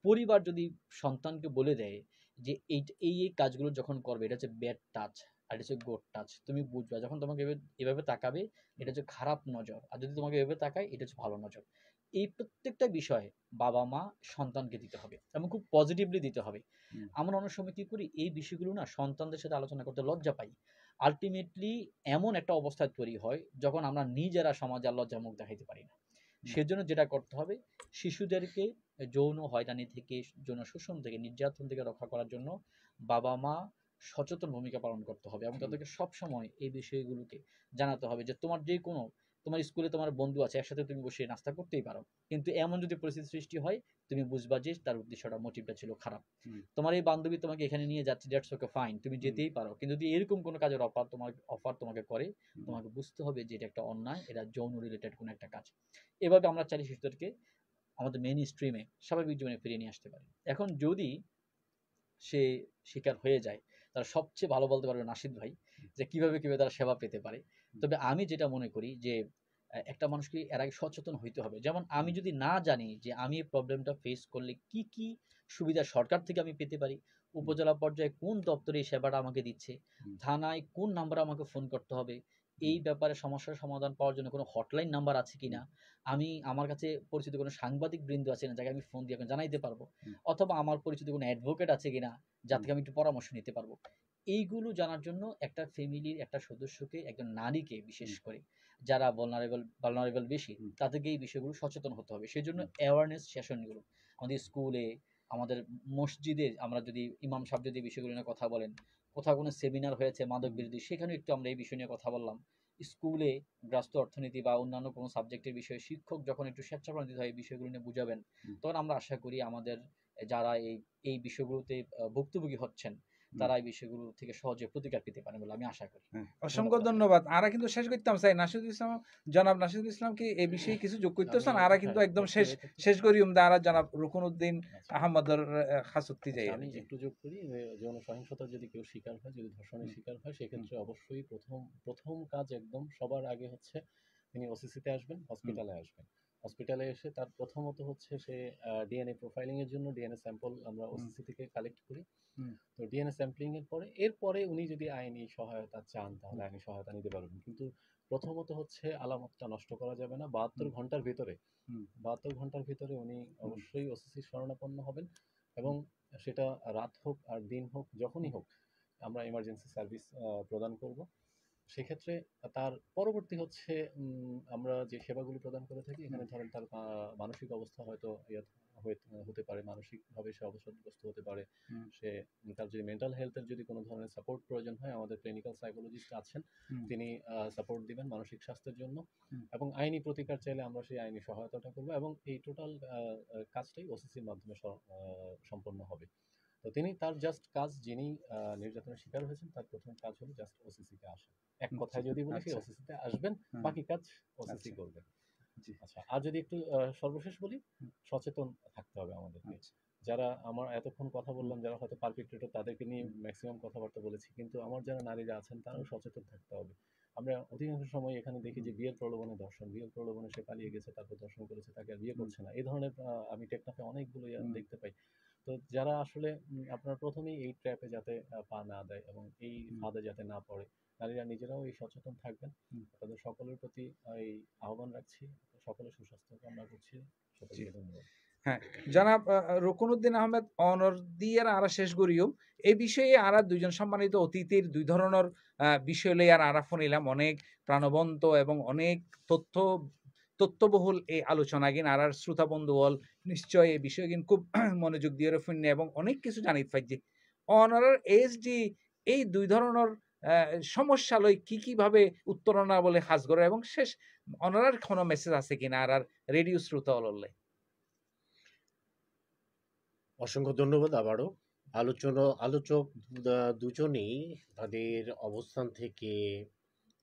পরিবার যদি সন্তানকে বলে দেয় যে এই কাজগুলো যখন করবে এটা হচ্ছে ব্যাড টাচ আর এটা হচ্ছে গুড টাচ। তুমি বুঝবা যখন তোমাকে এভাবে তাকাবে এটা হুম, হচ্ছে খারাপ নজর। আর যদি তোমাকে এভাবে তাকায় এটা হচ্ছে ভালো নজর। এই প্রত্যেকটা বিষয়ে বাবা-মা সন্তানকে দিতে হবে এবং খুব পজিটিভলি দিতে হবে। হুম, আমরা অনেক সময় কি করি এই বিষয়গুলো না সন্তানদের সাথে আলোচনা করতে লজ্জা পাই। আল্টিমেটলি এমন একটা অবস্থা তৈরি হয় যখন আমরা নিজেরা সমাজে আর লজ্জার মুখ দেখাইতে পারি না। হুম, সেজন্য যেটা করতে হবে শিশুদেরকে যৌন হয়রানি থেকে, যৌন শোষণ থেকে, নির্যাতন থেকে রক্ষা করার জন্য বাবা-মা সচেতন ভূমিকা পালন করতে হবে এবং হুম, তাদেরকে সবসময় এই বিষয়গুলোকে জানাতে হবে যে তোমার স্কুলে তোমার বন্ধু আছে, একসাথে তুমি বসে নাস্তা করতেই পারো। কিন্তু এমন যদি পরিস্থিতি সৃষ্টি হয়, তুমি বুঝবা যে তার উদ্দেশ্যটা, মোটিভটা ছিল খারাপ। হুম, তোমার এই বান্ধবী তোমাকে এখানে নিয়ে যাচ্ছে, দ্যাটস ওকে ফাইন। তুমি হুম, যেতেই পারো। কিন্তু যদি এরকম কোনো কাজের অফার তোমাকে করে, হুম, তোমাকে বুঝতে হবে যে এটা একটা অন্যায়, এটা যৌন রিলেটেড কোনো একটা কাজ। এভাবে আমরা চাইলে শিশুদেরকে আমাদের মেইন স্ট্রিমে স্বাভাবিক জীবনে ফিরিয়ে নিয়ে আসতে পারি। এখন যদি সে শিকার হয়ে যায়, তারা সবচেয়ে ভালো বলতে পারবে নাশিদ ভাই যে কিভাবে তারা সেবা পেতে পারে। হুম, তবে আমি যেটা মনে করি যে একটা মানুষকে এর আগে সচেতন হইতে হবে। যেমন আমি হুম, যদি না জানি যে আমি এই প্রবলেমটা ফেস করলে কি, কি সুবিধা সরকার থেকে আমি পেতে পারি, হুম, উপজেলা পর্যায়ে কোন দপ্তরে এই সেবাটা আমাকে দিচ্ছে, হুম, থানায় কোন নাম্বারে আমাকে ফোন করতে হবে, হুম, এই ব্যাপারে সমস্যার সমাধান পাওয়ার জন্য কোনো হটলাইন নাম্বার আছে হুম, কিনা, আমার কাছে পরিচিত কোনো সাংবাদিক বৃন্দ আছে কিনা যাকে আমি ফোন দিয়ে এখন জানাইতে পারবো, হুম, অথবা আমার পরিচিত কোনো অ্যাডভোকেট আছে কিনা যার হুম, থেকে আমি একটু পরামর্শ নিতে পারবো। এইগুলো জানার জন্য একটা ফ্যামিলির একটা সদস্যকে, একজন নারীকে বিশেষ হুম, করে যারা ভালনারেবল বেশি, হুম, তাদেরকে এই বিষয়গুলো সচেতন হতে হবে। সেজন্য হুম, অ্যাওয়ারনেস সেশনগুলো আমাদের স্কুলে, আমাদের মসজিদে, আমরা যদি ইমাম সাহেব যদি এই বিষয়গুলো নিয়ে কথা বলেন, কোথাও কোনো সেমিনার হয়েছে মাদক হুম, বিরোধী, সেখানেও একটু আমরা এই বিষয় নিয়ে কথা বললাম। স্কুলে রাষ্ট্র অর্থনীতি বা অন্যান্য কোনো সাবজেক্টের বিষয়ে শিক্ষক যখন একটু স্বেচ্ছাপ্রণোদিত হয় এই বিষয়গুলো নিয়ে বুঝাবেন, হুম, তখন আমরা আশা করি আমাদের যারা এই বিষয়গুলোতে ভুক্তভোগী হচ্ছেন, হুম। তারা এই বিষয়গুলো থেকে সহজে প্রতিকার পেতে পারেন বলে আমি আশা করি। হ্যাঁ, অসংখ্য ধন্যবাদ আপনাকে। ধন্যবাদ। আরা কিন্তু শেষ করতাম চাই নাসিরুল ইসলাম, জনাব নাসিরুল ইসলাম কি এই বিষয়ে কিছু যোগ আমি করতেছেন? আরা কিন্তু হ্যাঁ, একদম একটু শেষ একটু শেষ করি আরা জনাব রুকনউদ্দিন আচ্ছা। আহমদের খাসুত্তি আচ্ছা, যাই আর আমি জি। একটু যোগ করি যে যৌন সহিংসতার যদি কেউ শিকার হয়, যদি ধর্ষণের হুম, শিকার হয়, হুম, সেক্ষেত্রে অবশ্যই প্রথম কাজ একদম সবার আগে হচ্ছে তিনি ওসিসিতে আসবেন, হুম, হসপিটালে আসবেন। হসপিটালে এসে তার প্রথমত হচ্ছে সে ডিএনএ প্রোফাইলিং এর জন্য ডিএনএ স্যাম্পল আমরা হুম। ওসিসি থেকে কালেক্ট করি। হুম। তো ডিএনএ স্যাম্পলিং এর পরে এরপরে উনি যদি আইনি সহায়তা চান তাহলে হুম। আইনি সহায়তা নিতে পারবেন। কিন্তু প্রথমত হচ্ছে আলামতটা নষ্ট করা যাবে না। ৭২ হুম। ঘন্টার ভিতরে হুম। ৭২ ঘন্টার ভিতরে উনি হুম। অবশ্যই ওসিসির শরণাপন্ন হবেন এবং সেটা রাত হোক আর দিন হোক যখনই হোক আমরা এমার্জেন্সি সার্ভিস প্রদান করব। সেক্ষেত্রে তার পরবর্তী হচ্ছে আমরা যে সেবাগুলো প্রদান করে থাকি এখানে ধরেন তার মানসিক অবস্থা হয়তো হতে পারে, মানসিকভাবে সে অবসাদগ্রস্ত হতে পারে। হুম। সে তার যদি মেন্টাল হেলথের যদি কোনো ধরনের সাপোর্ট প্রয়োজন হয় আমাদের ক্লিনিক্যাল সাইকোলজিস্ট আছেন, হুম। তিনি সাপোর্ট দিবেন মানসিক স্বাস্থ্যের জন্য হুম। এবং আইনি প্রতিকার চাইলে আমরা সেই আইনি সহায়তাটা করব এবং এই টোটাল কাজটাই ওসিসির মাধ্যমে সম্পন্ন হবে। তো তিনি তার জাস্ট কাজ, যিনি নির্যাতনের শিকার হয়েছেন তার প্রথম কাজ হলো জাস্ট ওসিসিতে আসা। এক কথায় যদি বলি সেই আচ্ছা। ওসিসিতে আসবেন, হুম। বাকি কাজ ওসিসি আচ্ছা। করবে। জি। আচ্ছা, আর যদি একটু সর্বশেষ বলি, হুম। সচেতন থাকতে হবে আমাদেরকে। আচ্ছা। যারা আমার এতক্ষণ কথা হুম। বললাম, যারা হয়তো পারপেট্রেটর তাদেরকে নিয়ে হুম। ম্যাক্সিমাম কথাবার্তা বলেছি। কিন্তু আমার যারা নারীরা আছেন তারাও হুম। সচেতন থাকতে হবে। আমরা অধিকাংশ সময় এখানে দেখি যে হুম। বিয়ের প্রলোভনে ধর্ষণ, বিয়ের প্রলোভনে সে পালিয়ে গেছে, তারপর ধর্ষণ করেছে, তাকে আর বিয়ে হুম। করছে না। এই ধরনের আমি টেকনাফে অনেকগুলো হুম। দেখতে পাই। তো যারা আসলে আপনারা ১ম এই এই ট্র্যাপে যাতে পা না দেয় এবং এই হুম। ফাঁদে যাতে না পড়ে, নারীরা নিজেরাও এই সচেতন থাকবেন। হুম। আপনাদের সকলের প্রতি এই আহ্বান রাখছি। সকলের সুস্বাস্থ্য কামনা করছি। জি। সকলকে ধন্যবাদ। হ্যাঁ, জনাব রুকনউদ্দিন আহমেদ অনর দিয়ার আরা শেষ করিও এই বিষয়ে আরা দুইজন সম্মানিত অতিথির দুই ধরনের বিষয় লই আর আরা ফোনিলাম অনেক প্রাণবন্ত এবং অনেক তথ্যবহুল এই আলোচনা গিন আর শ্রোতা বন্ধু হল নিশ্চয় এই বিষয় গিন খুব মনোযোগ দিয়ে ফোন এবং অনেক কিছু জানিত পাইছে অনারার এসডি এই দুই ধরনের সমস্যা লই কি ভাবে উত্তরণা বলে হাজ করে এবং শেষ অনারার কোনো মেসেজ আছে কিনা আর রেডিও শ্রোতা হললে অসংখ্য ধন্যবাদ আবারও। আলোচক দুজনেই তাদের অবস্থান থেকে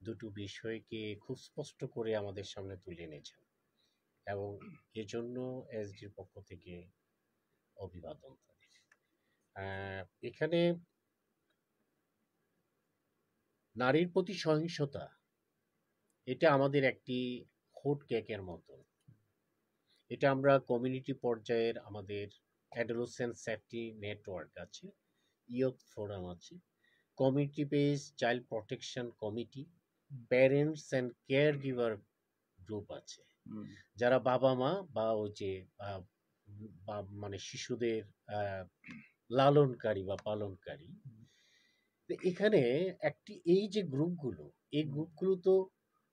দুটো বিষয়কে খুব স্পষ্ট করে আমাদের সামনে তুলে এনেছেন এবং এজন্য এসডির পক্ষ থেকে অভিবাদন তাদের। এখানে নারীর প্রতি সহিংসতা এটা আমাদের একটি হট কেকের মতো। এটা আমরা কমিউনিটি পর্যায়ের আমাদের অ্যাডোলেসেন্ট সেফটি নেটওয়ার্ক আছে, ইয়থ ফোরাম আছে, community base child protection committee, parents and care giver group আছে, যারা বাবা মা বা ওই যে মানে শিশুদের লালনকারী বা পালনকারী। এখানে এই যে গ্রুপগুলো, এই গ্রুপগুলো তো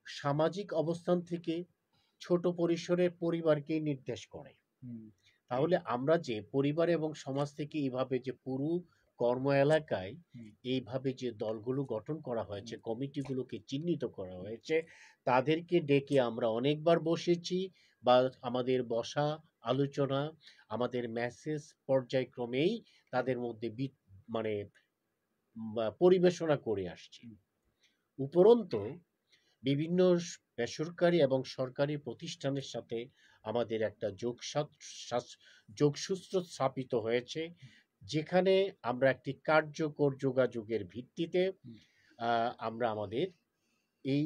সামাজিক অবস্থান থেকে ছোট পরিসরের পরিবারকে নির্দেশ করে। তাহলে আমরা যে পরিবার এবং সমাজ থেকে এইভাবে যে পুরো কর্ম এলাকায় এইভাবে যে দলগুলো গঠন করা হয়েছে, কমিটিগুলোকে চিহ্নিত করা হয়েছে, তাদেরকে ডেকে আমরা অনেকবার বসেছি বা আমাদের বসা আলোচনা আমাদের মেসেজ পর্যায়ক্রমেই তাদের মধ্যে মানে পরিবেশনা করে আসছি। উপরন্তু বিভিন্ন বেসরকারি এবং সরকারি প্রতিষ্ঠানের সাথে আমাদের একটা যোগসূত্র স্থাপিত হয়েছে, যেখানে আমরা একটি কার্যকর যোগাযোগের ভিত্তিতে আমরা আমাদের এই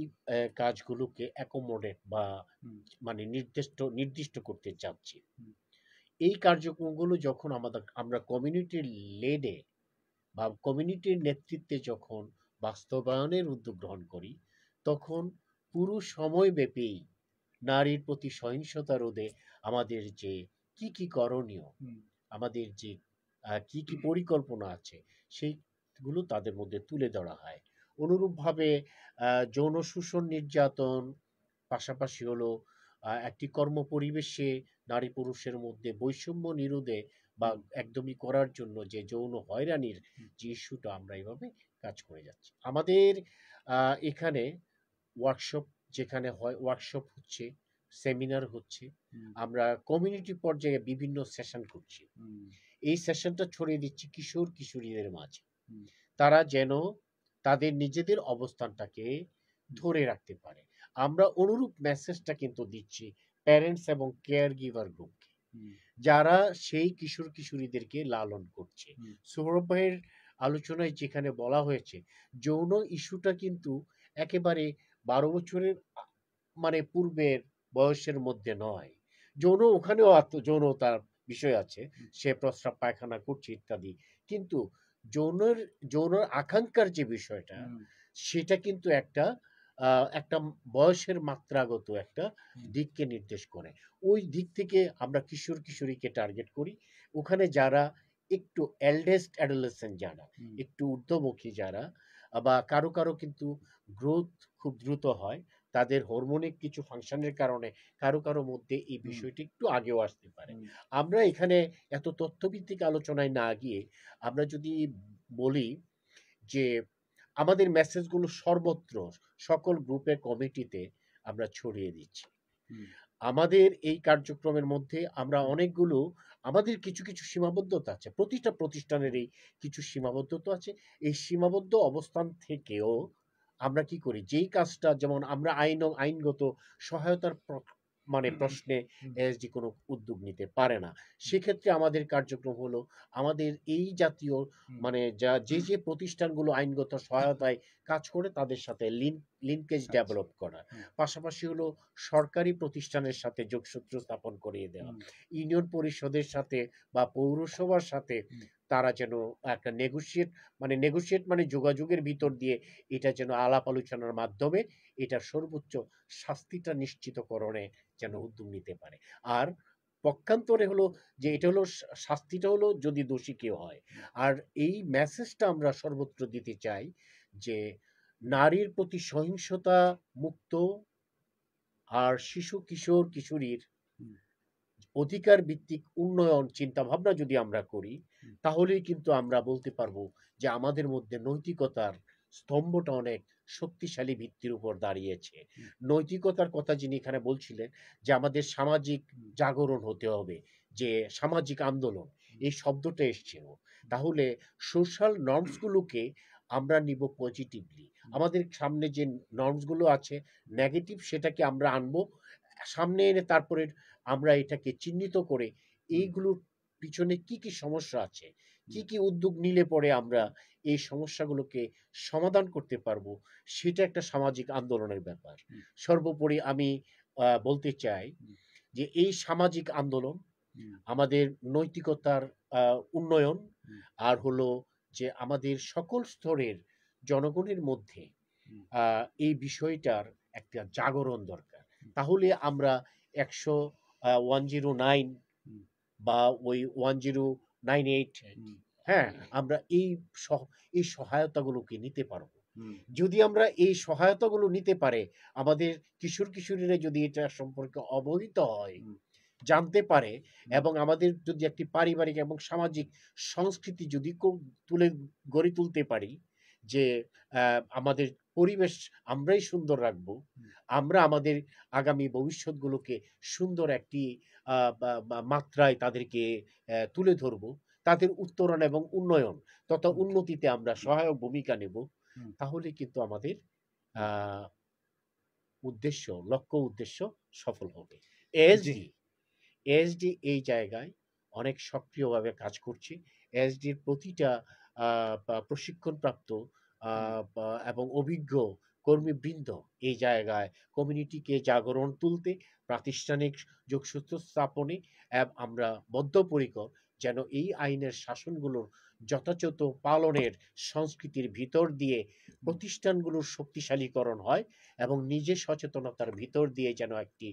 কাজগুলোকে অ্যাকোমোডেট বা মানে নির্দিষ্ট করতে চাচ্ছি। এই কার্যক্রমগুলো যখন আমরা কমিউনিটির লেডে বা কমিউনিটির নেতৃত্বে যখন বাস্তবায়নের উদ্যোগ গ্রহণ করি, তখন পুরো সময়ব্যাপী নারীর প্রতি সহিংসতা রোধে আমাদের যে কি করণীয়, আমাদের যে কি পরিকল্পনা আছে, সেইগুলো তাদের মধ্যে তুলে ধরা হয়। অনুরূপভাবে যৌন শোষণ নির্যাতন পাশাপাশি হলো একটি কর্মপরিবেশে নারী পুরুষের মধ্যে বৈষম্য নিরোধে বা একদমই করার জন্য যে যৌন হয়রানির যে ইস্যুটা আমরা এইভাবে কাজ করে যাচ্ছি। আমাদের এখানে যেখানে হয় ওয়ার্কশপ হচ্ছে, সেমিনার হচ্ছে, আমরা কমিউনিটি পর্যায়ে বিভিন্ন সেশন করছি। এই সেশনটা ছড়িয়ে দিচ্ছি কিশোর কিশোরীদের মাঝে, তারা যেন তাদের নিজেদের অবস্থানটাকে ধরে রাখতে পারে। আমরা অনুরূপ মেসেজটা কিন্তু দিচ্ছি প্যারেন্টস এবং কেয়ার গিভার গ্রুপকে, যারা সেই কিশোর কিশোরীদেরকে লালন করছে। সৌরভ ভাইয়ের আলোচনায় যেখানে বলা হয়েছে যৌন ইস্যুটা কিন্তু একেবারে 12 বছরের মানে পূর্বের বয়সের মধ্যে নয়। যৌন ওখানেও যৌনতার বিষয় আছে, সে প্রস্রাব পায়খানা করছে ইত্যাদি, কিন্তু যৌনের যৌন আকাঙ্ক্ষার যে বিষয়টা, সেটা কিন্তু একটা বয়সের মাত্রাগত একটা দিককে নির্দেশ করে। ওই দিক থেকে আমরা কিশোর কিশোরীকে টার্গেট করি। ওখানে যারা একটু এল্ডেস্ট অ্যাডোলেসেন্ট, যারা একটু ঊর্ধ্বমুখী, যারা বা কারো কারো কিন্তু গ্রোথ খুব দ্রুত হয়, তাদের হরমোনিক কিছু ফাংশনের কারণে কারো কারো মধ্যে এই বিষয়টি একটু আগেও আসতে পারে। আমরা এখানে এত তথ্যভিত্তিক আলোচনায় না গিয়ে আমরা যদি বলি যে আমাদের মেসেজগুলো সর্বত্র সকল গ্রুপে কমিটিতে আমরা ছড়িয়ে দিচ্ছি। আমাদের এই কার্যক্রমের মধ্যে আমরা অনেকগুলো আমাদের কিছু কিছু সীমাবদ্ধতা আছে, প্রতিটা প্রতিষ্ঠানেরই কিছু সীমাবদ্ধতা আছে। এই সীমাবদ্ধ অবস্থান থেকেও আমরা কি করি, যেই কাজটা, যেমন আমরা আইনগত সহায়তার প্রশ্নে এসডি কোনো উদ্যোগ নিতে পারে না, সেক্ষেত্রে আমাদের কার্যক্রম হলো আমাদের এই জাতীয় যে প্রতিষ্ঠানগুলো আইনগত সহায়তায় কাজ করে তাদের সাথে লিঙ্কেজ ডেভেলপ করা, পাশাপাশি হলো সরকারি প্রতিষ্ঠানের সাথে যোগসূত্র স্থাপন করিয়ে দেওয়া, ইউনিয়ন পরিষদের সাথে বা পৌরসভার সাথে তারা যেন একটা নেগোশিয়েট যোগাযোগের ভিতর দিয়ে এটা যেন আলাপ আলোচনার মাধ্যমে এটার সর্বোচ্চ শাস্তিটা নিশ্চিতকরণে যেন উদ্যোগ নিতে পারে। আর পক্ষান্তরে হলো যে এটা হলো শাস্তিটা হলো যদি দোষী কেউ হয়। আর এই মেসেজটা আমরা সর্বত্র দিতে চাই যে নারীর প্রতি সহিংসতা মুক্ত আর শিশু কিশোর কিশোরীর অধিকার ভিত্তিক উন্নয়ন চিন্তা ভাবনা যদি আমরা করি, তাহলেই কিন্তু আমরা বলতে পারবো যে আমাদের মধ্যে নৈতিকতার স্তম্ভটা অনেক শক্তিশালী ভিত্তির উপর দাঁড়িয়েছে। নৈতিকতার কথা যিনি এখানে বলছিলেন যে আমাদের সামাজিক জাগরণ হতে হবে, যে সামাজিক আন্দোলন, এই শব্দটা এসছিল, তাহলে সোশ্যাল নর্মসগুলোকে আমরা নিব পজিটিভলি। আমাদের সামনে যে নর্মসগুলো আছে নেগেটিভ, সেটাকে আমরা আনবো সামনে এনে, তারপরে আমরা এটাকে চিহ্নিত করে এইগুলোর পিছনে কি কি সমস্যা আছে, কি কি উদ্যোগ নিলে পরে আমরা এই সমস্যাগুলোকে সমাধান করতে পারবো, সেটা একটা সামাজিক আন্দোলনের ব্যাপার। সর্বোপরি আমি বলতে চাই যে এই সামাজিক আন্দোলন আমাদের নৈতিকতার উন্নয়ন, আর হলো যে আমাদের সকল স্তরের জনগণের মধ্যে এই বিষয়টার একটা জাগরণ দরকার। তাহলে আমরা 109 বা ওই 1098, হ্যাঁ, আমরা এই সহায়তাগুলোকে নিতে পারবো। যদি আমরা এই সহায়তাগুলো নিতে পারে, আমাদের কিশোর কিশোরীরা যদি এটা সম্পর্কে অবহিত হয়, জানতে পারে, এবং আমাদের যদি একটি পারিবারিক এবং সামাজিক সংস্কৃতি যদি গড়ে তুলতে পারি যে আমাদের পরিবেশ আমরাই সুন্দর রাখবো, আমরা আমাদের আগামী ভবিষ্যৎগুলোকে সুন্দর একটি মাত্রায় তাদেরকে তুলে ধরবো, তাদের উত্তরণ এবং উন্নয়ন তথা উন্নতিতে আমরা সহায়ক ভূমিকা নেব, তাহলে কিন্তু আমাদের লক্ষ্য উদ্দেশ্য সফল হবে। এসডি এই জায়গায় অনেক সক্রিয়ভাবে কাজ করছে। এসডির প্রতিটা প্রশিক্ষণপ্রাপ্ত এবং অভিজ্ঞ কর্মীবৃন্দ এই জায়গায় কমিউনিটিকে জাগরণ তুলতে, প্রাতিষ্ঠানিক যোগসূত্র স্থাপনে আমরা বদ্ধপরিকর, যেন এই আইনের শাসনগুলোর যথাযথ পালনের সংস্কৃতির ভিতর দিয়ে প্রতিষ্ঠানগুলোর শক্তিশালীকরণ হয় এবং নিজের সচেতনতার ভিতর দিয়ে যেন একটি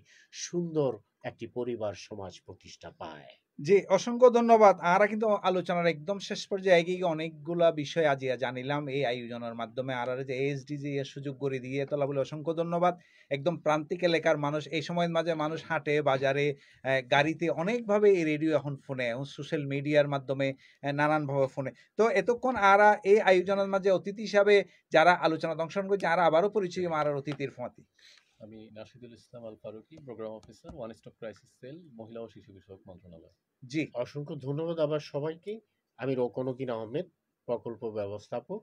সুন্দর একটি পরিবার সমাজ প্রতিষ্ঠা পায়। জি, অসংখ্য ধন্যবাদ। আমরা কিন্তু আলোচনার একদম শেষ পর্যায়ে গিয়ে অনেকগুলা বিষয় আজিয়া জানিলাম এই আয়োজনের মাধ্যমে। আর যে এসডিজি এর সুযোগ করে দিয়ে তোলা বলে অসংখ্য ধন্যবাদ। একদম প্রান্তিক এলাকার মানুষ, এই সময়ের মাঝে মানুষ হাটে বাজারে গাড়িতে অনেকভাবে এই রেডিও এখন ফোনে এবং সোশ্যাল মিডিয়ার মাধ্যমে নানানভাবে ফোনে। তো এতক্ষণ আরা এই আয়োজনের মাঝে অতিথি হিসাবে যারা আলোচনা অংশগ্রহণ করছে, আর আবারও পরিচয় আর অতিথির ফোঁয়াতি। আমি Nashidul Islam Al Faruki, programme officer, one stop crisis cell, মহিলা ও শিশু বিষয়ক মন্ত্রণালয়। জি, অসংখ্য ধন্যবাদ আবার সবাইকে। আমি রোকনউদ্দিন আহমেদ, প্রকল্প ব্যবস্থাপক,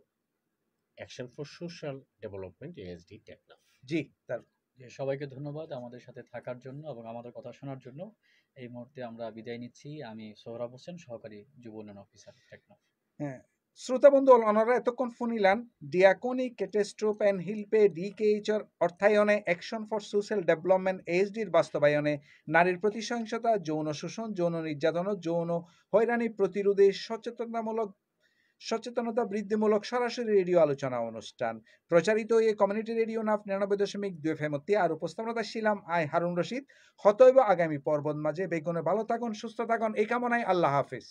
action for social development, ASD Teknaf. জি, তার সবাইকে ধন্যবাদ আমাদের সাথে থাকার জন্য এবং আমাদের কথা শোনার জন্য। এই মুহূর্তে আমরা বিদায় নিচ্ছি। আমি সোহরাব হোসেন, সহকারী যুব উন্নয়ন অফিসার টেকনাফ। হ্যাঁ, শ্রোতা বন্ধু অনরা এতক্ষণ শুনিলাম ডিয়াকনি ক্যাটাস্ট্রোফ অ্যান্ড হিলপে ডিকেএইচর অর্থায়নে অ্যাকশন ফর সোশ্যাল ডেভেলপমেন্ট এএসডির বাস্তবায়নে নারীর প্রতি সহিংসতা, যৌন শোষণ, যৌন নির্যাতন ও যৌন হয়রানি প্রতিরোধে সচেতনতা বৃদ্ধিমূলক সরাসরি রেডিও আলোচনা অনুষ্ঠান প্রচারিত এই কমিউনিটি রেডিও নাফ 99.2 FM আর উপস্থাপনা ছিলাম আই হারুন রশিদ। হতইব আগামী পর্বত মাঝে বেগুনে ভালো থাকুন, সুস্থ থাকুন এই কামনায় আল্লাহ হাফেজ।